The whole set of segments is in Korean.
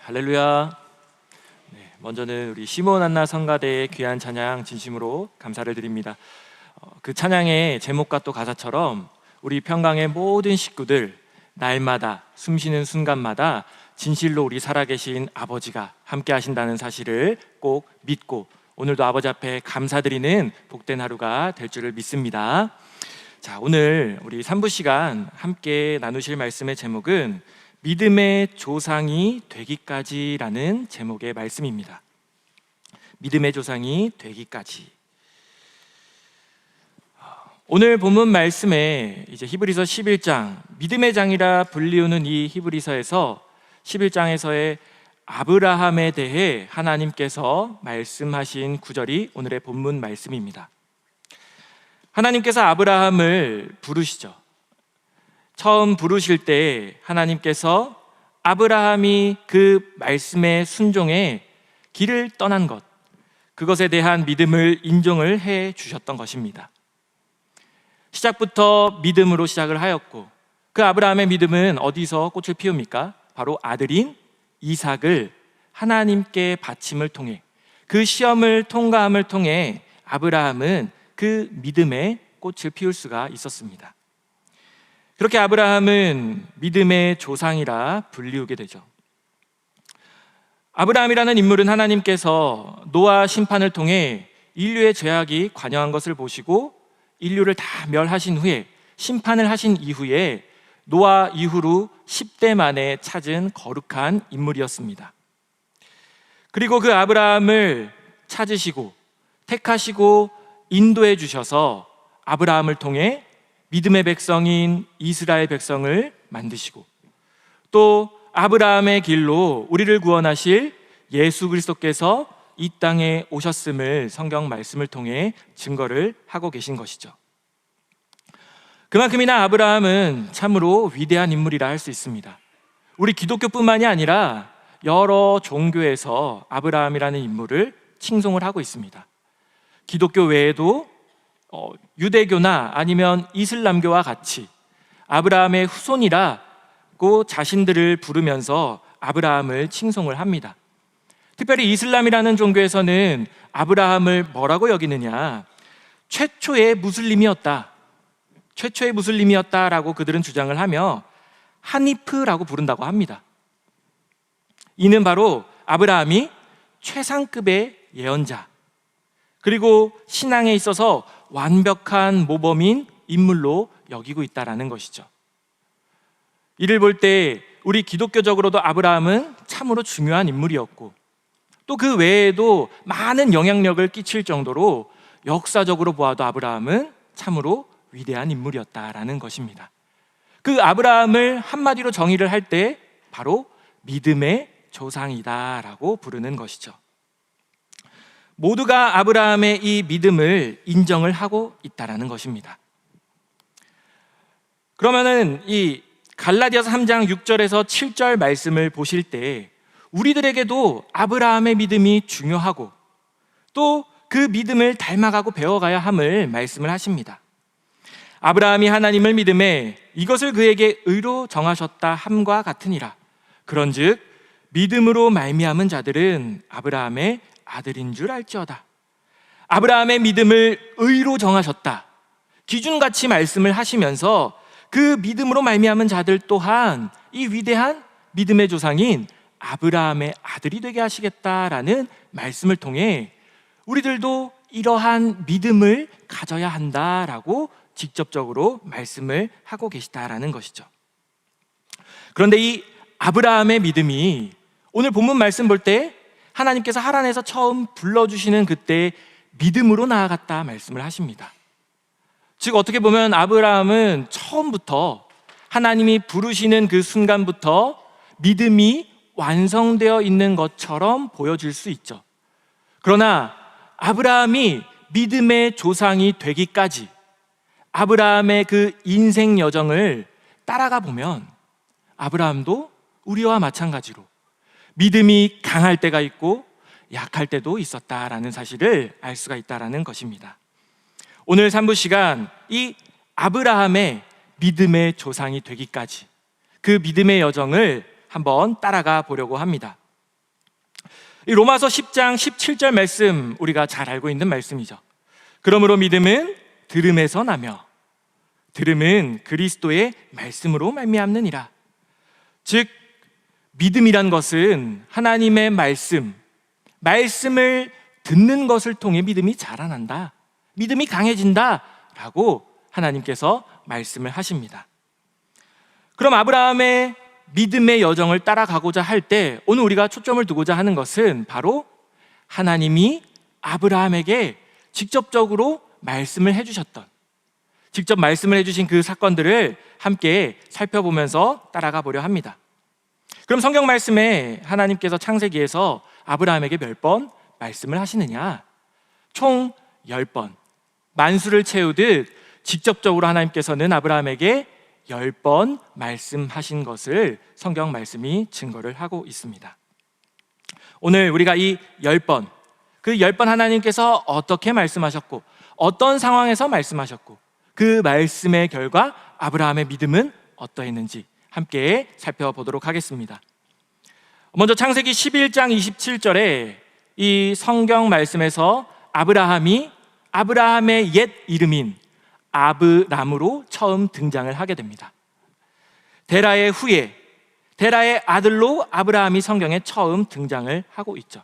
할렐루야. 먼저는 우리 시몬 안나 성가대의 귀한 찬양 진심으로 감사를 드립니다. 그 찬양의 제목과 또 가사처럼 우리 평강의 모든 식구들 날마다 숨쉬는 순간마다 진실로 우리 살아계신 아버지가 함께 하신다는 사실을 꼭 믿고 오늘도 아버지 앞에 감사드리는 복된 하루가 될 줄을 믿습니다. 자, 오늘 우리 3부 시간 함께 나누실 말씀의 제목은 믿음의 조상이 되기까지라는 제목의 말씀입니다. 믿음의 조상이 되기까지. 오늘 본문 말씀에 이제 히브리서 11장 믿음의 장이라 불리우는 이 히브리서에서 11장에서의 아브라함에 대해 하나님께서 말씀하신 구절이 오늘의 본문 말씀입니다. 하나님께서 아브라함을 부르시죠. 처음 부르실 때 하나님께서 아브라함이 그 말씀에 순종해 길을 떠난 것, 그것에 대한 믿음을 인정을 해 주셨던 것입니다. 시작부터 믿음으로 시작을 하였고, 그 아브라함의 믿음은 어디서 꽃을 피웁니까? 바로 아들인 이삭을 하나님께 바침을 통해, 그 시험을 통과함을 통해 아브라함은 그 믿음의 꽃을 피울 수가 있었습니다. 그렇게 아브라함은 믿음의 조상이라 불리우게 되죠. 아브라함이라는 인물은 하나님께서 노아 심판을 통해 인류의 죄악이 관영한 것을 보시고 인류를 다 멸하신 후에, 심판을 하신 이후에 노아 이후로 10대 만에 찾은 거룩한 인물이었습니다. 그리고 그 아브라함을 찾으시고 택하시고 인도해 주셔서 아브라함을 통해 믿음의 백성인 이스라엘 백성을 만드시고, 또 아브라함의 길로 우리를 구원하실 예수 그리스도께서 이 땅에 오셨음을 성경 말씀을 통해 증거를 하고 계신 것이죠. 그만큼이나 아브라함은 참으로 위대한 인물이라 할 수 있습니다. 우리 기독교뿐만이 아니라 여러 종교에서 아브라함이라는 인물을 칭송을 하고 있습니다. 기독교 외에도 유대교나 아니면 이슬람교와 같이 아브라함의 후손이라고 자신들을 부르면서 아브라함을 칭송을 합니다. 특별히 이슬람이라는 종교에서는 아브라함을 뭐라고 여기느냐, 최초의 무슬림이었다라고 그들은 주장을 하며 하니프라고 부른다고 합니다. 이는 바로 아브라함이 최상급의 예언자, 그리고 신앙에 있어서 완벽한 모범인 인물로 여기고 있다는 것이죠. 이를 볼 때 우리 기독교적으로도 아브라함은 참으로 중요한 인물이었고, 또 그 외에도 많은 영향력을 끼칠 정도로 역사적으로 보아도 아브라함은 참으로 위대한 인물이었다라는 것입니다. 그 아브라함을 한마디로 정의를 할 때 바로 믿음의 조상이다라고 부르는 것이죠. 모두가 아브라함의 이 믿음을 인정을 하고 있다라는 것입니다. 그러면은 이 갈라디아서 3장 6절에서 7절 말씀을 보실 때 우리들에게도 아브라함의 믿음이 중요하고 또 그 믿음을 닮아가고 배워가야 함을 말씀을 하십니다. 아브라함이 하나님을 믿음에 이것을 그에게 의로 정하셨다 함과 같으니라. 그런즉 믿음으로 말미암은 자들은 아브라함의 아들인 줄 알지어다. 아브라함의 믿음을 의로 정하셨다, 기준같이 말씀을 하시면서 그 믿음으로 말미암은 자들 또한 이 위대한 믿음의 조상인 아브라함의 아들이 되게 하시겠다라는 말씀을 통해 우리들도 이러한 믿음을 가져야 한다라고 직접적으로 말씀을 하고 계시다라는 것이죠. 그런데 이 아브라함의 믿음이 오늘 본문 말씀 볼 때 하나님께서 하란에서 처음 불러주시는 그때 믿음으로 나아갔다 말씀을 하십니다. 즉 어떻게 보면 아브라함은 처음부터 하나님이 부르시는 그 순간부터 믿음이 완성되어 있는 것처럼 보여질 수 있죠. 그러나 아브라함이 믿음의 조상이 되기까지 아브라함의 그 인생 여정을 따라가 보면 아브라함도 우리와 마찬가지로 믿음이 강할 때가 있고 약할 때도 있었다라는 사실을 알 수가 있다라는 것입니다. 오늘 3부 시간 이 아브라함의 믿음의 조상이 되기까지 그 믿음의 여정을 한번 따라가 보려고 합니다. 이 로마서 10장 17절 말씀 우리가 잘 알고 있는 말씀이죠. 그러므로 믿음은 들음에서 나며 들음은 그리스도의 말씀으로 말미암느니라. 즉 믿음이란 것은 하나님의 말씀을 듣는 것을 통해 믿음이 자라난다, 믿음이 강해진다 라고 하나님께서 말씀을 하십니다. 그럼 아브라함의 믿음의 여정을 따라가고자 할 때 오늘 우리가 초점을 두고자 하는 것은 바로 하나님이 아브라함에게 직접적으로 말씀을 해주셨던, 직접 말씀을 해주신 그 사건들을 함께 살펴보면서 따라가 보려 합니다. 그럼 성경 말씀에 하나님께서 창세기에서 아브라함에게 몇 번 말씀을 하시느냐? 총 10번. 만수를 채우듯 직접적으로 하나님께서는 아브라함에게 10번 말씀하신 것을 성경 말씀이 증거를 하고 있습니다. 오늘 우리가 이 10번, 그 10번 하나님께서 어떻게 말씀하셨고 어떤 상황에서 말씀하셨고 그 말씀의 결과 아브라함의 믿음은 어떠했는지 함께 살펴보도록 하겠습니다. 먼저 창세기 11장 27절에 이 성경 말씀에서 아브라함의 옛 이름인 아브람으로 처음 등장을 하게 됩니다. 데라의 후예, 데라의 아들로 아브라함이 성경에 처음 등장을 하고 있죠.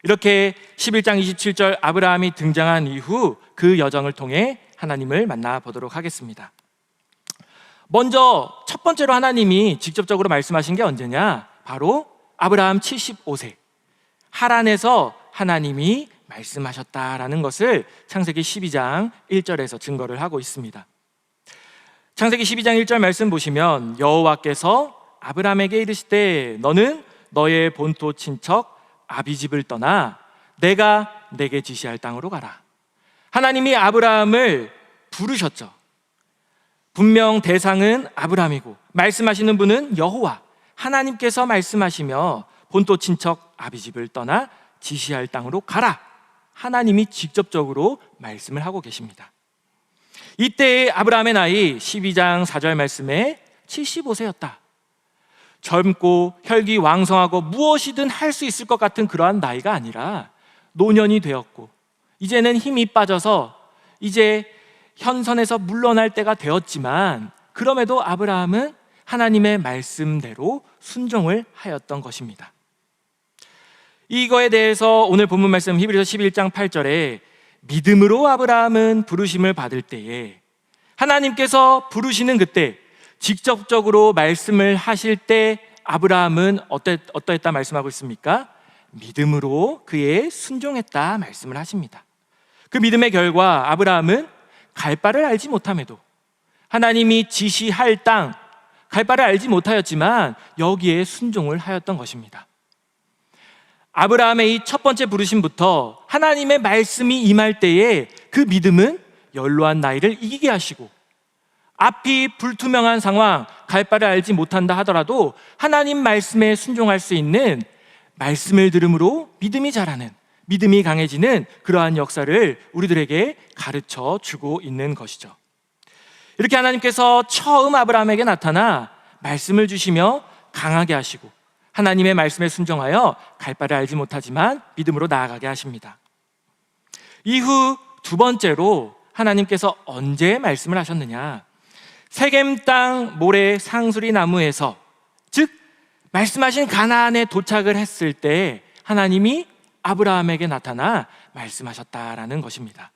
이렇게 11장 27절 아브라함이 등장한 이후 그 여정을 통해 하나님을 만나보도록 하겠습니다. 먼저 첫 번째로 하나님이 직접적으로 말씀하신 게 언제냐? 바로 아브라함 75세 하란에서 하나님이 말씀하셨다라는 것을 창세기 12장 1절에서 증거를 하고 있습니다. 창세기 12장 1절 말씀 보시면 여호와께서 아브라함에게 이르시되 너는 너의 본토 친척 아비집을 떠나 내가 내게 지시할 땅으로 가라. 하나님이 아브라함을 부르셨죠. 분명 대상은 아브라함이고 말씀하시는 분은 여호와 하나님께서 말씀하시며 본토 친척 아비집을 떠나 지시할 땅으로 가라. 하나님이 직접적으로 말씀을 하고 계십니다. 이때의 아브라함의 나이 12장 4절 말씀에 75세였다. 젊고 혈기왕성하고 무엇이든 할 수 있을 것 같은 그러한 나이가 아니라 노년이 되었고 이제는 힘이 빠져서 이제 현선에서 물러날 때가 되었지만 그럼에도 아브라함은 하나님의 말씀대로 순종을 하였던 것입니다. 이거에 대해서 오늘 본문 말씀 히브리서 11장 8절에 믿음으로 아브라함은 부르심을 받을 때에 하나님께서 부르시는 그때 직접적으로 말씀을 하실 때 아브라함은 어떠했다 말씀하고 있습니까? 믿음으로 그에 순종했다 말씀을 하십니다. 그 믿음의 결과 아브라함은 갈 바를 알지 못함에도 하나님이 지시할 땅, 갈 바를 알지 못하였지만 여기에 순종을 하였던 것입니다. 아브라함의 이 첫 번째 부르심부터 하나님의 말씀이 임할 때에 그 믿음은 연로한 나이를 이기게 하시고 앞이 불투명한 상황, 갈 바를 알지 못한다 하더라도 하나님 말씀에 순종할 수 있는 말씀을 들음으로 믿음이 자라는, 믿음이 강해지는 그러한 역사를 우리들에게 가르쳐 주고 있는 것이죠. 이렇게 하나님께서 처음 아브라함에게 나타나 말씀을 주시며 강하게 하시고 하나님의 말씀에 순종하여 갈 바를 알지 못하지만 믿음으로 나아가게 하십니다. 이후 두 번째로 하나님께서 언제 말씀을 하셨느냐? 세겜 땅 모래 상수리 나무에서, 즉 말씀하신 가나안에 도착을 했을 때 하나님이 아브라함에게 나타나 말씀하셨다라는 것입니다.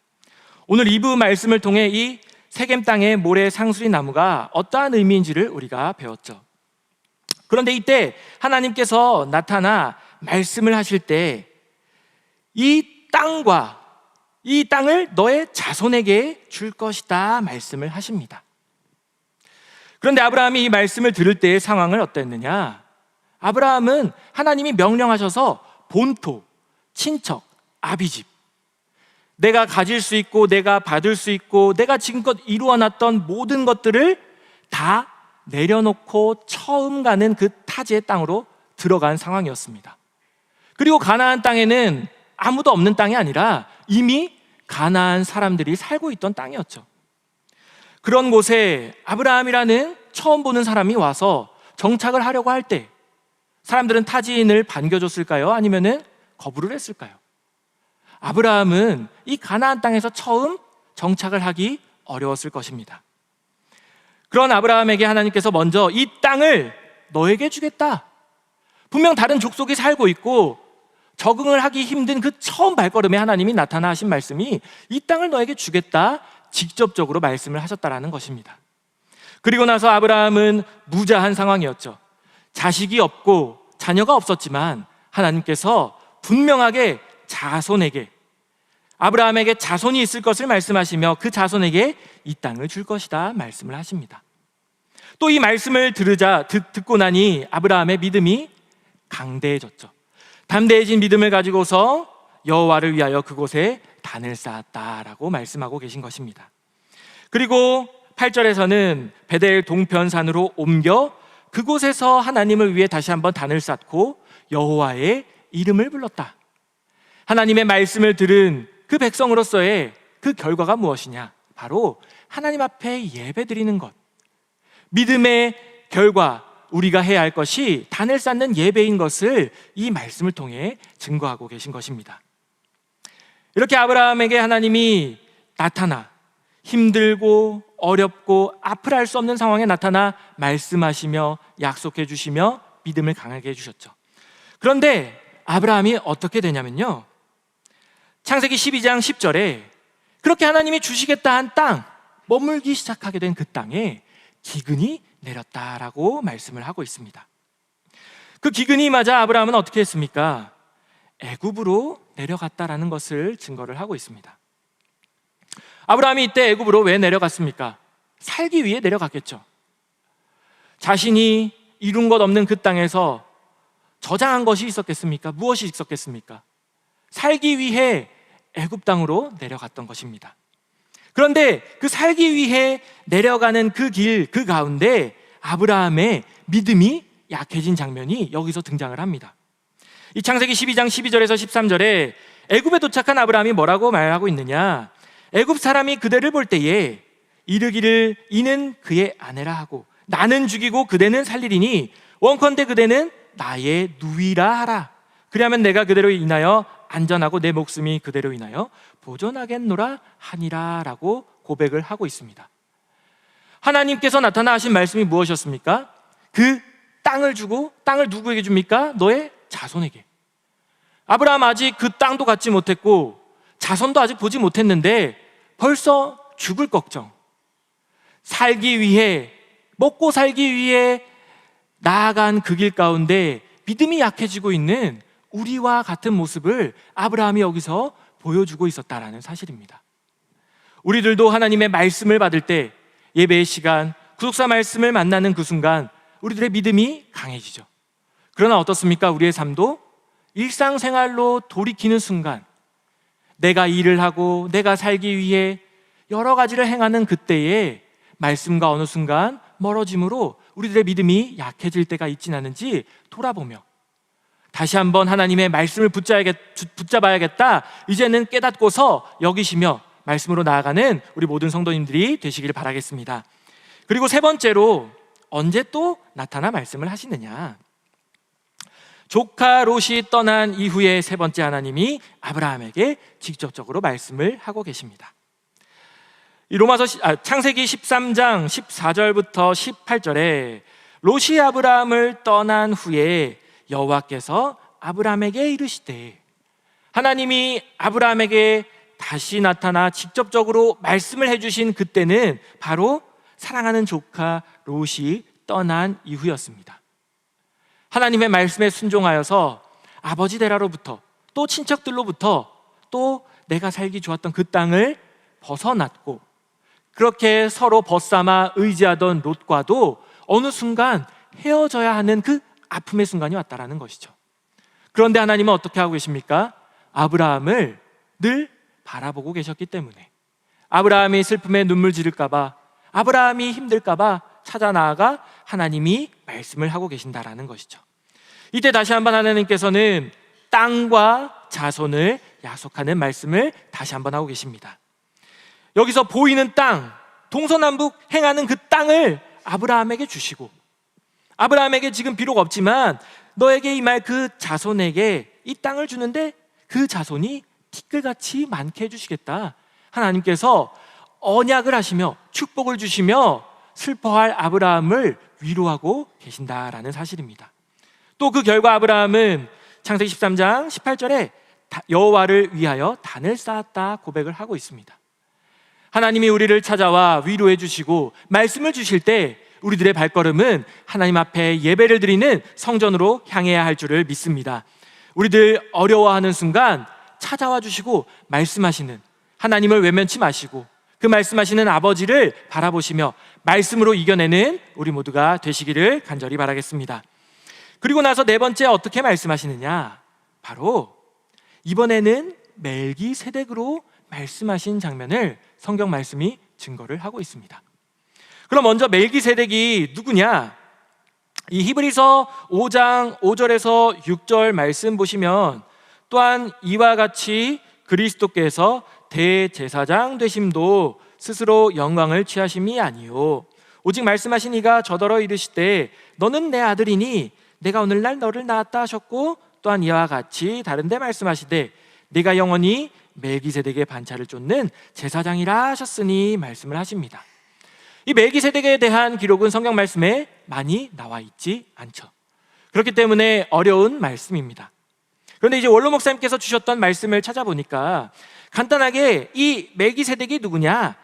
오늘 2부 말씀을 통해 이 세겜 땅의 모래 상수리 나무가 어떠한 의미인지를 우리가 배웠죠. 그런데 이때 하나님께서 나타나 말씀을 하실 때 이 땅을 너의 자손에게 줄 것이다 말씀을 하십니다. 그런데 아브라함이 이 말씀을 들을 때의 상황을 어땠느냐? 아브라함은 하나님이 명령하셔서 본토, 친척, 아비집, 내가 가질 수 있고 내가 받을 수 있고 내가 지금껏 이루어놨던 모든 것들을 다 내려놓고 처음 가는 그 타지의 땅으로 들어간 상황이었습니다. 그리고 가나안 땅에는 아무도 없는 땅이 아니라 이미 가나안 사람들이 살고 있던 땅이었죠. 그런 곳에 아브라함이라는 처음 보는 사람이 와서 정착을 하려고 할 때 사람들은 타지인을 반겨줬을까요? 아니면은 거부를 했을까요? 아브라함은 이 가나안 땅에서 처음 정착을 하기 어려웠을 것입니다. 그런 아브라함에게 하나님께서 먼저 이 땅을 너에게 주겠다. 분명 다른 족속이 살고 있고 적응을 하기 힘든 그 처음 발걸음에 하나님이 나타나 하신 말씀이 이 땅을 너에게 주겠다, 직접적으로 말씀을 하셨다라는 것입니다. 그리고 나서 아브라함은 무자한 상황이었죠. 자식이 없고 자녀가 없었지만 하나님께서 분명하게 자손에게, 아브라함에게 자손이 있을 것을 말씀하시며 그 자손에게 이 땅을 줄 것이다 말씀을 하십니다. 또 이 말씀을 듣고 나니 아브라함의 믿음이 강대해졌죠. 담대해진 믿음을 가지고서 여호와를 위하여 그곳에 단을 쌓았다라고 말씀하고 계신 것입니다. 그리고 8절에서는 베델 동편산으로 옮겨 그곳에서 하나님을 위해 다시 한번 단을 쌓고 여호와의 이름을 불렀다. 하나님의 말씀을 들은 그 백성으로서의 그 결과가 무엇이냐? 바로 하나님 앞에 예배드리는 것. 믿음의 결과, 우리가 해야 할 것이 단을 쌓는 예배인 것을 이 말씀을 통해 증거하고 계신 것입니다. 이렇게 아브라함에게 하나님이 나타나 힘들고 어렵고 앞을 알 수 없는 상황에 나타나 말씀하시며 약속해 주시며 믿음을 강하게 해주셨죠. 그런데 아브라함이 어떻게 되냐면요, 창세기 12장 10절에 그렇게 하나님이 주시겠다 한 땅, 머물기 시작하게 된 그 땅에 기근이 내렸다라고 말씀을 하고 있습니다. 그 기근이 맞아 아브라함은 어떻게 했습니까? 애굽으로 내려갔다라는 것을 증거를 하고 있습니다. 아브라함이 이때 애굽으로 왜 내려갔습니까? 살기 위해 내려갔겠죠. 자신이 이룬 것 없는 그 땅에서 저장한 것이 있었겠습니까? 무엇이 있었겠습니까? 살기 위해 애굽 땅으로 내려갔던 것입니다. 그런데 그 살기 위해 내려가는 그 길, 그 가운데 아브라함의 믿음이 약해진 장면이 여기서 등장을 합니다. 이 창세기 12장 12절에서 13절에 애굽에 도착한 아브라함이 뭐라고 말하고 있느냐? 애굽 사람이 그대를 볼 때에 이르기를 이는 그의 아내라 하고 나는 죽이고 그대는 살리리니 원컨대 그대는 나의 누이라 하라. 그리하면 내가 그대로 인하여 안전하고 내 목숨이 그대로 인하여 보존하겠노라 하니라 라고 고백을 하고 있습니다. 하나님께서 나타나 하신 말씀이 무엇이었습니까? 그 땅을 주고, 땅을 누구에게 줍니까? 너의 자손에게. 아브라함 아직 그 땅도 갖지 못했고 자손도 아직 보지 못했는데 벌써 죽을 걱정, 살기 위해, 먹고 살기 위해 나아간 그 길 가운데 믿음이 약해지고 있는 우리와 같은 모습을 아브라함이 여기서 보여주고 있었다라는 사실입니다. 우리들도 하나님의 말씀을 받을 때, 예배의 시간, 구속사 말씀을 만나는 그 순간 우리들의 믿음이 강해지죠. 그러나 어떻습니까? 우리의 삶도 일상생활로 돌이키는 순간, 내가 일을 하고 내가 살기 위해 여러 가지를 행하는 그때에 말씀과 어느 순간 멀어짐으로 우리들의 믿음이 약해질 때가 있진 않은지 돌아보며 다시 한번 하나님의 말씀을 붙잡아야겠다, 이제는 깨닫고서 여기시며 말씀으로 나아가는 우리 모든 성도님들이 되시기를 바라겠습니다. 그리고 세 번째로, 언제 또 나타나 말씀을 하시느냐? 조카 롯이 떠난 이후에 세 번째 하나님이 아브라함에게 직접적으로 말씀을 하고 계십니다. 이 창세기 13장 14절부터 18절에 롯이 아브라함을 떠난 후에 여호와께서 아브라함에게 이르시되, 하나님이 아브라함에게 다시 나타나 직접적으로 말씀을 해주신 그때는 바로 사랑하는 조카 롯이 떠난 이후였습니다. 하나님의 말씀에 순종하여서 아버지 데라로부터, 또 친척들로부터, 또 내가 살기 좋았던 그 땅을 벗어났고, 그렇게 서로 벗삼아 의지하던 롯과도 어느 순간 헤어져야 하는 그 아픔의 순간이 왔다라는 것이죠. 그런데 하나님은 어떻게 하고 계십니까? 아브라함을 늘 바라보고 계셨기 때문에, 아브라함이 슬픔에 눈물 지를까봐, 아브라함이 힘들까봐 찾아 나아가 하나님이 말씀을 하고 계신다라는 것이죠. 이때 다시 한번 하나님께서는 땅과 자손을 약속하는 말씀을 다시 한번 하고 계십니다. 여기서 보이는 땅, 동서남북 행하는 그 땅을 아브라함에게 주시고, 아브라함에게 지금 비록 없지만 너에게 임할 그 자손에게 이 땅을 주는데 그 자손이 티끌같이 많게 해주시겠다. 하나님께서 언약을 하시며 축복을 주시며 슬퍼할 아브라함을 위로하고 계신다라는 사실입니다. 또 그 결과 아브라함은 창세기 13장 18절에 여호와를 위하여 단을 쌓았다 고백을 하고 있습니다. 하나님이 우리를 찾아와 위로해 주시고 말씀을 주실 때 우리들의 발걸음은 하나님 앞에 예배를 드리는 성전으로 향해야 할 줄을 믿습니다. 우리들 어려워하는 순간 찾아와 주시고 말씀하시는 하나님을 외면치 마시고 그 말씀하시는 아버지를 바라보시며 말씀으로 이겨내는 우리 모두가 되시기를 간절히 바라겠습니다. 그리고 나서 네 번째 어떻게 말씀하시느냐? 바로 이번에는 멜기세덱으로 말씀하신 장면을 성경 말씀이 증거를 하고 있습니다. 그럼 먼저 멜기세덱이 누구냐? 이 히브리서 5장 5절에서 6절 말씀 보시면 또한 이와 같이 그리스도께서 대제사장 되심도 스스로 영광을 취하심이 아니요 오직 말씀하신 이가 저더러 이르시되 너는 내 아들이니 내가 오늘날 너를 낳았다 하셨고 또한 이와 같이 다른데 말씀하시되 네가 영원히 멜기세덱의 반차를 쫓는 제사장이라 하셨으니 말씀을 하십니다. 이 멜기세덱에 대한 기록은 성경 말씀에 많이 나와 있지 않죠. 그렇기 때문에 어려운 말씀입니다. 그런데 이제 원로 목사님께서 주셨던 말씀을 찾아보니까 간단하게 이 멜기세덱이 누구냐?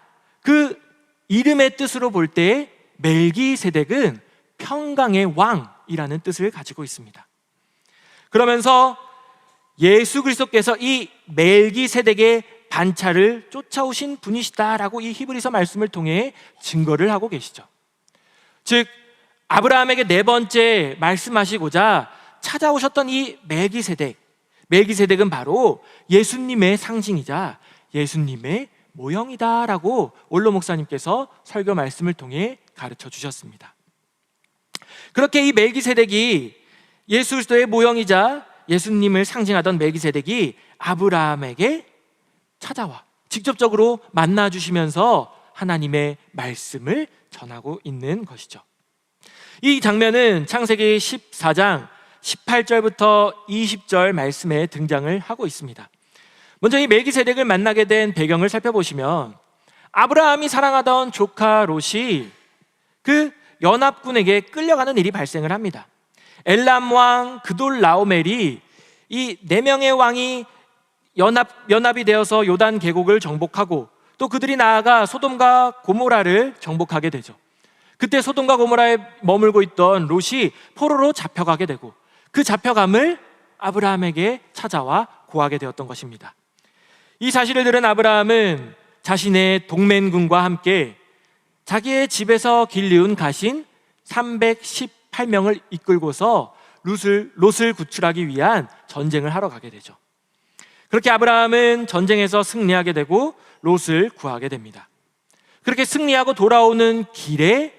그 이름의 뜻으로 볼 때 멜기세덱은 평강의 왕이라는 뜻을 가지고 있습니다. 그러면서 예수 그리스도께서 이 멜기세덱의 반차를 쫓아오신 분이시다라고 이 히브리서 말씀을 통해 증거를 하고 계시죠. 즉 아브라함에게 네 번째 말씀하시고자 찾아오셨던 이 멜기세덱은 바로 예수님의 상징이자 예수님의 모형이다라고 원로 목사님께서 설교 말씀을 통해 가르쳐 주셨습니다. 그렇게 이 멜기세덱이 예수 그리스도의 모형이자 예수님을 상징하던 멜기세덱이 아브라함에게 찾아와 직접적으로 만나 주시면서 하나님의 말씀을 전하고 있는 것이죠. 이 장면은 창세기 14장 18절부터 20절 말씀에 등장을 하고 있습니다. 먼저 이 멜기세덱을 만나게 된 배경을 살펴보시면 아브라함이 사랑하던 조카 롯이 그 연합군에게 끌려가는 일이 발생을 합니다. 엘람 왕 그돌라오멜이 이 네 명의 왕이 연합이 되어서 요단 계곡을 정복하고 또 그들이 나아가 소돔과 고모라를 정복하게 되죠. 그때 소돔과 고모라에 머물고 있던 롯이 포로로 잡혀가게 되고 그 잡혀감을 아브라함에게 찾아와 고하게 되었던 것입니다. 이 사실을 들은 아브라함은 자신의 동맹군과 함께 자기의 집에서 길리운 가신 318명을 이끌고서 롯을 구출하기 위한 전쟁을 하러 가게 되죠. 그렇게 아브라함은 전쟁에서 승리하게 되고 롯을 구하게 됩니다. 그렇게 승리하고 돌아오는 길에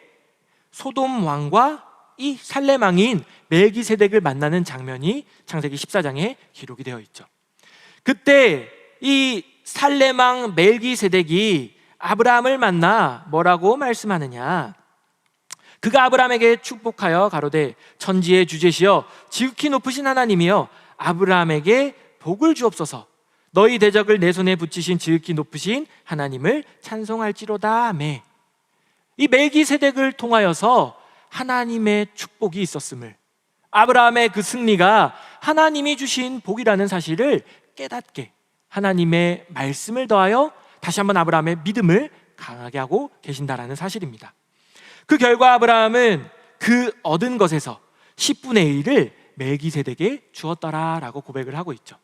소돔 왕과 이 살렘 왕인 멜기세덱을 만나는 장면이 창세기 14장에 기록이 되어 있죠. 그때 이 살렘 왕 멜기세덱이 아브라함을 만나 뭐라고 말씀하느냐? 그가 아브라함에게 축복하여 가로되 천지의 주제시여 지극히 높으신 하나님이여 아브라함에게 복을 주옵소서. 너희 대적을 내 손에 붙이신 지극히 높으신 하나님을 찬송할지로다. 아멘. 이 멜기세덱을 통하여서 하나님의 축복이 있었음을, 아브라함의 그 승리가 하나님이 주신 복이라는 사실을 깨닫게 하나님의 말씀을 더하여 다시 한번 아브라함의 믿음을 강하게 하고 계신다라는 사실입니다. 그 결과 아브라함은 그 얻은 것에서 10분의 1을 멜기세덱에게 주었더라라고 고백을 하고 있죠.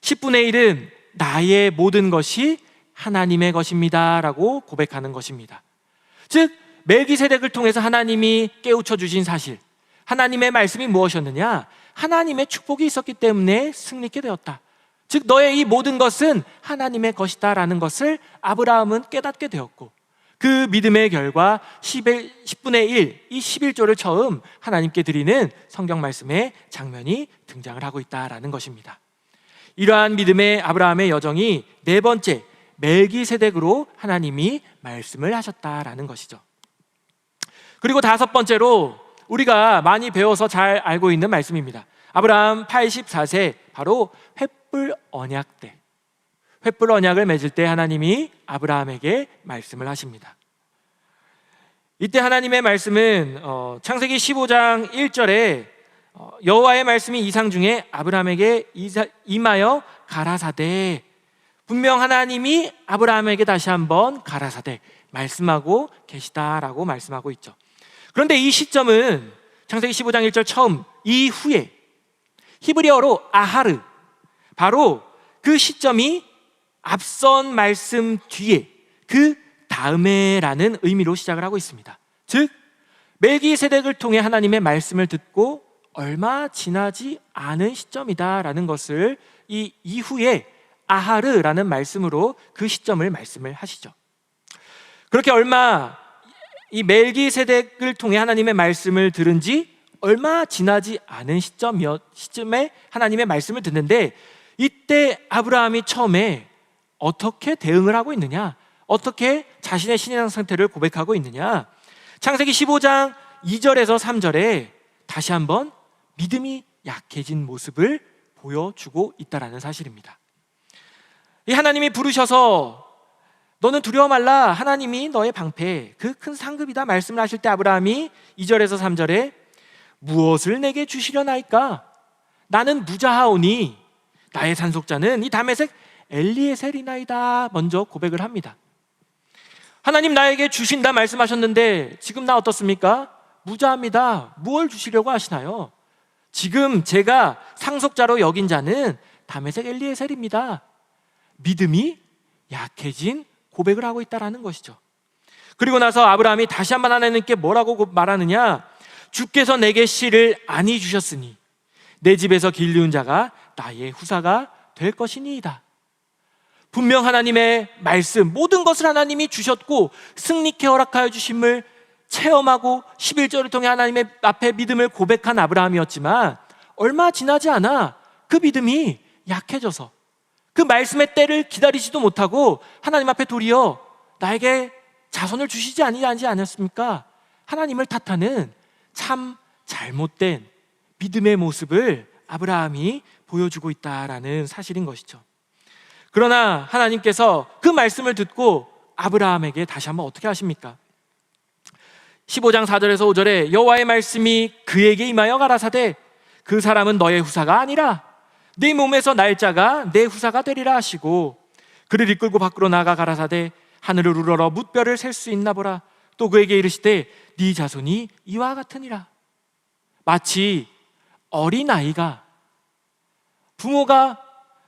10분의 1은 나의 모든 것이 하나님의 것입니다라고 고백하는 것입니다. 즉 멜기세덱을 통해서 하나님이 깨우쳐 주신 사실, 하나님의 말씀이 무엇이었느냐? 하나님의 축복이 있었기 때문에 승리케 되었다. 즉 너의 이 모든 것은 하나님의 것이다라는 것을 아브라함은 깨닫게 되었고, 그 믿음의 결과 10분의 1, 이 11조를 처음 하나님께 드리는 성경 말씀의 장면이 등장을 하고 있다라는 것입니다. 이러한 믿음의 아브라함의 여정이 네 번째 멜기세덱으로 하나님이 말씀을 하셨다라는 것이죠. 그리고 다섯 번째로 우리가 많이 배워서 잘 알고 있는 말씀입니다. 아브라함 84세, 바로 횃불 언약 때, 횃불 언약을 맺을 때 하나님이 아브라함에게 말씀을 하십니다. 이때 하나님의 말씀은 창세기 15장 1절에 여호와의 말씀이 이상 중에 아브라함에게 임하여 가라사대, 분명 하나님이 아브라함에게 다시 한번 가라사대 말씀하고 계시다라고 말씀하고 있죠. 그런데 이 시점은 창세기 15장 1절 처음 이후에 히브리어로 아하르, 바로 그 시점이 앞선 말씀 뒤에 그 다음에라는 의미로 시작을 하고 있습니다. 즉 멜기세덱을 통해 하나님의 말씀을 듣고 얼마 지나지 않은 시점이다라는 것을 이 이후에 아하르라는 말씀으로 그 시점을 말씀을 하시죠. 그렇게 이 멜기세덱을 통해 하나님의 말씀을 들은 지 얼마 지나지 않은 시점에 하나님의 말씀을 듣는데, 이때 아브라함이 처음에 어떻게 대응을 하고 있느냐, 어떻게 자신의 신앙 상태를 고백하고 있느냐, 창세기 15장 2절에서 3절에 다시 한번 믿음이 약해진 모습을 보여주고 있다는 사실입니다. 이 하나님이 부르셔서 너는 두려워 말라, 하나님이 너의 방패, 그 큰 상급이다 말씀을 하실 때 아브라함이 2절에서 3절에 무엇을 내게 주시려나이까? 나는 무자하오니 나의 산속자는 이 다메섹 엘리에셀이나이다 먼저 고백을 합니다. 하나님 나에게 주신다 말씀하셨는데 지금 나 어떻습니까? 무자합니다. 무엇을 주시려고 하시나요? 지금 제가 상속자로 여긴 자는 다메섹 엘리에셀입니다. 믿음이 약해진 고백을 하고 있다는 것이죠. 그리고 나서 아브라함이 다시 한번 하나님께 뭐라고 말하느냐, 주께서 내게 씨를 안이 주셨으니 내 집에서 길리운 자가 나의 후사가 될 것이니이다. 분명 하나님의 말씀, 모든 것을 하나님이 주셨고 승리케 허락하여 주심을 체험하고 11절을 통해 하나님의 앞에 믿음을 고백한 아브라함이었지만 얼마 지나지 않아 그 믿음이 약해져서 그 말씀의 때를 기다리지도 못하고 하나님 앞에 도리어 나에게 자손을 주시지 아니하지 않았습니까? 하나님을 탓하는 참 잘못된 믿음의 모습을 아브라함이 보여주고 있다라는 사실인 것이죠. 그러나 하나님께서 그 말씀을 듣고 아브라함에게 다시 한번 어떻게 하십니까? 15장 4절에서 5절에 여호와의 말씀이 그에게 임하여 가라사대 그 사람은 너의 후사가 아니라 네 몸에서 날짜가 내 후사가 되리라 하시고 그를 이끌고 밖으로 나가 가라사대 하늘을 우러러 뭇별을 셀 수 있나 보라. 또 그에게 이르시되 네 자손이 이와 같으니라. 마치 어린아이가 부모가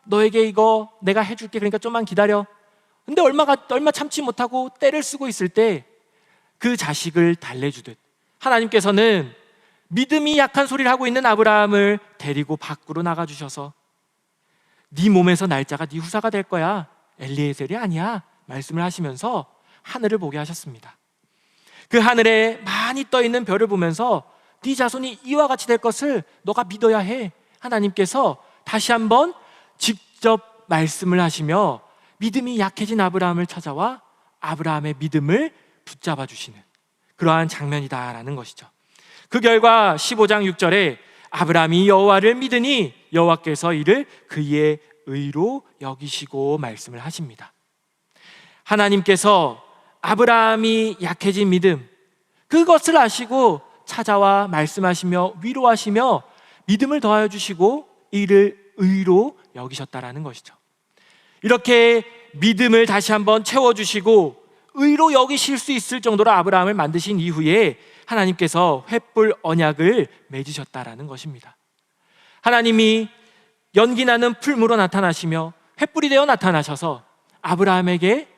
너에게 이거 내가 해줄게 그러니까 좀만 기다려, 근데 얼마 참지 못하고 때를 쓰고 있을 때 그 자식을 달래주듯 하나님께서는 믿음이 약한 소리를 하고 있는 아브라함을 데리고 밖으로 나가주셔서 네 몸에서 날짜가 네 후사가 될 거야, 엘리에셀이 아니야 말씀을 하시면서 하늘을 보게 하셨습니다. 그 하늘에 많이 떠있는 별을 보면서 네 자손이 이와 같이 될 것을 너가 믿어야 해. 하나님께서 다시 한번 직접 말씀을 하시며 믿음이 약해진 아브라함을 찾아와 아브라함의 믿음을 붙잡아 주시는 그러한 장면이다라는 것이죠. 그 결과 15장 6절에 아브라함이 여호와를 믿으니 여호와께서 이를 그의 의로 여기시고 말씀을 하십니다. 하나님께서 아브라함이 약해진 믿음, 그것을 아시고 찾아와 말씀하시며 위로하시며 믿음을 더하여 주시고 이를 의로 여기셨다라는 것이죠. 이렇게 믿음을 다시 한번 채워주시고 의로 여기실 수 있을 정도로 아브라함을 만드신 이후에 하나님께서 횃불 언약을 맺으셨다라는 것입니다. 하나님이 연기나는 풀무로 나타나시며 횃불이 되어 나타나셔서 아브라함에게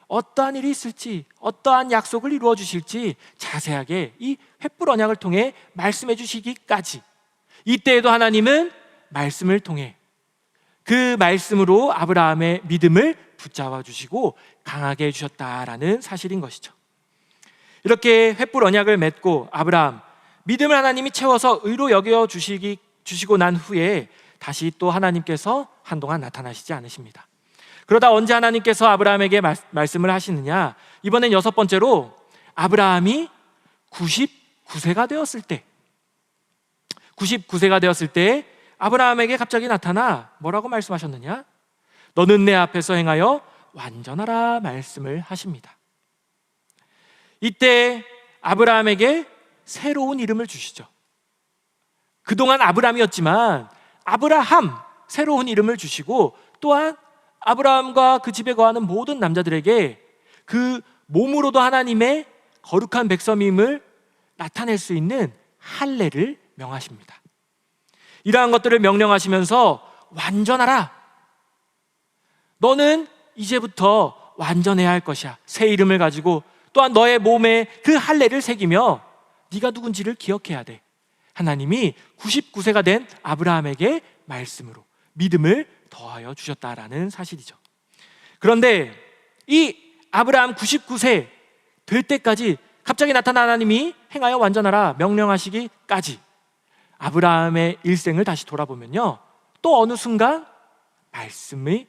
어떠한 일이 있을지, 어떠한 약속을 이루어 주실지 자세하게 이 횃불 언약을 통해 말씀해 주시기까지, 이때에도 하나님은 말씀을 통해 그 말씀으로 아브라함의 믿음을 붙잡아 주시고 강하게 해주셨다라는 사실인 것이죠. 이렇게 횃불 언약을 맺고 아브라함 믿음을 하나님이 채워서 의로 여겨 주시고 난 후에 다시 또 하나님께서 한동안 나타나시지 않으십니다. 그러다 언제 하나님께서 아브라함에게 말씀을 하시느냐, 이번엔 6번째로 아브라함이 99세가 되었을 때 아브라함에게 갑자기 나타나 뭐라고 말씀하셨느냐? 너는 내 앞에서 행하여 완전하라 말씀을 하십니다. 이때 아브라함에게 새로운 이름을 주시죠. 그동안 아브람이었지만 아브라함, 새로운 이름을 주시고, 또한 아브라함과 그 집에 거하는 모든 남자들에게 그 몸으로도 하나님의 거룩한 백성임을 나타낼 수 있는 할례를 명하십니다. 이러한 것들을 명령하시면서 완전하라, 너는 이제부터 완전해야 할 것이야. 새 이름을 가지고 또한 너의 몸에 그 할례를 새기며 네가 누군지를 기억해야 돼. 하나님이 99세가 된 아브라함에게 말씀으로 믿음을 더하여 주셨다라는 사실이죠. 그런데 이 아브라함 99세 될 때까지 갑자기 나타난 하나님이 행하여 완전하라 명령하시기까지 아브라함의 일생을 다시 돌아보면요, 또 어느 순간 말씀이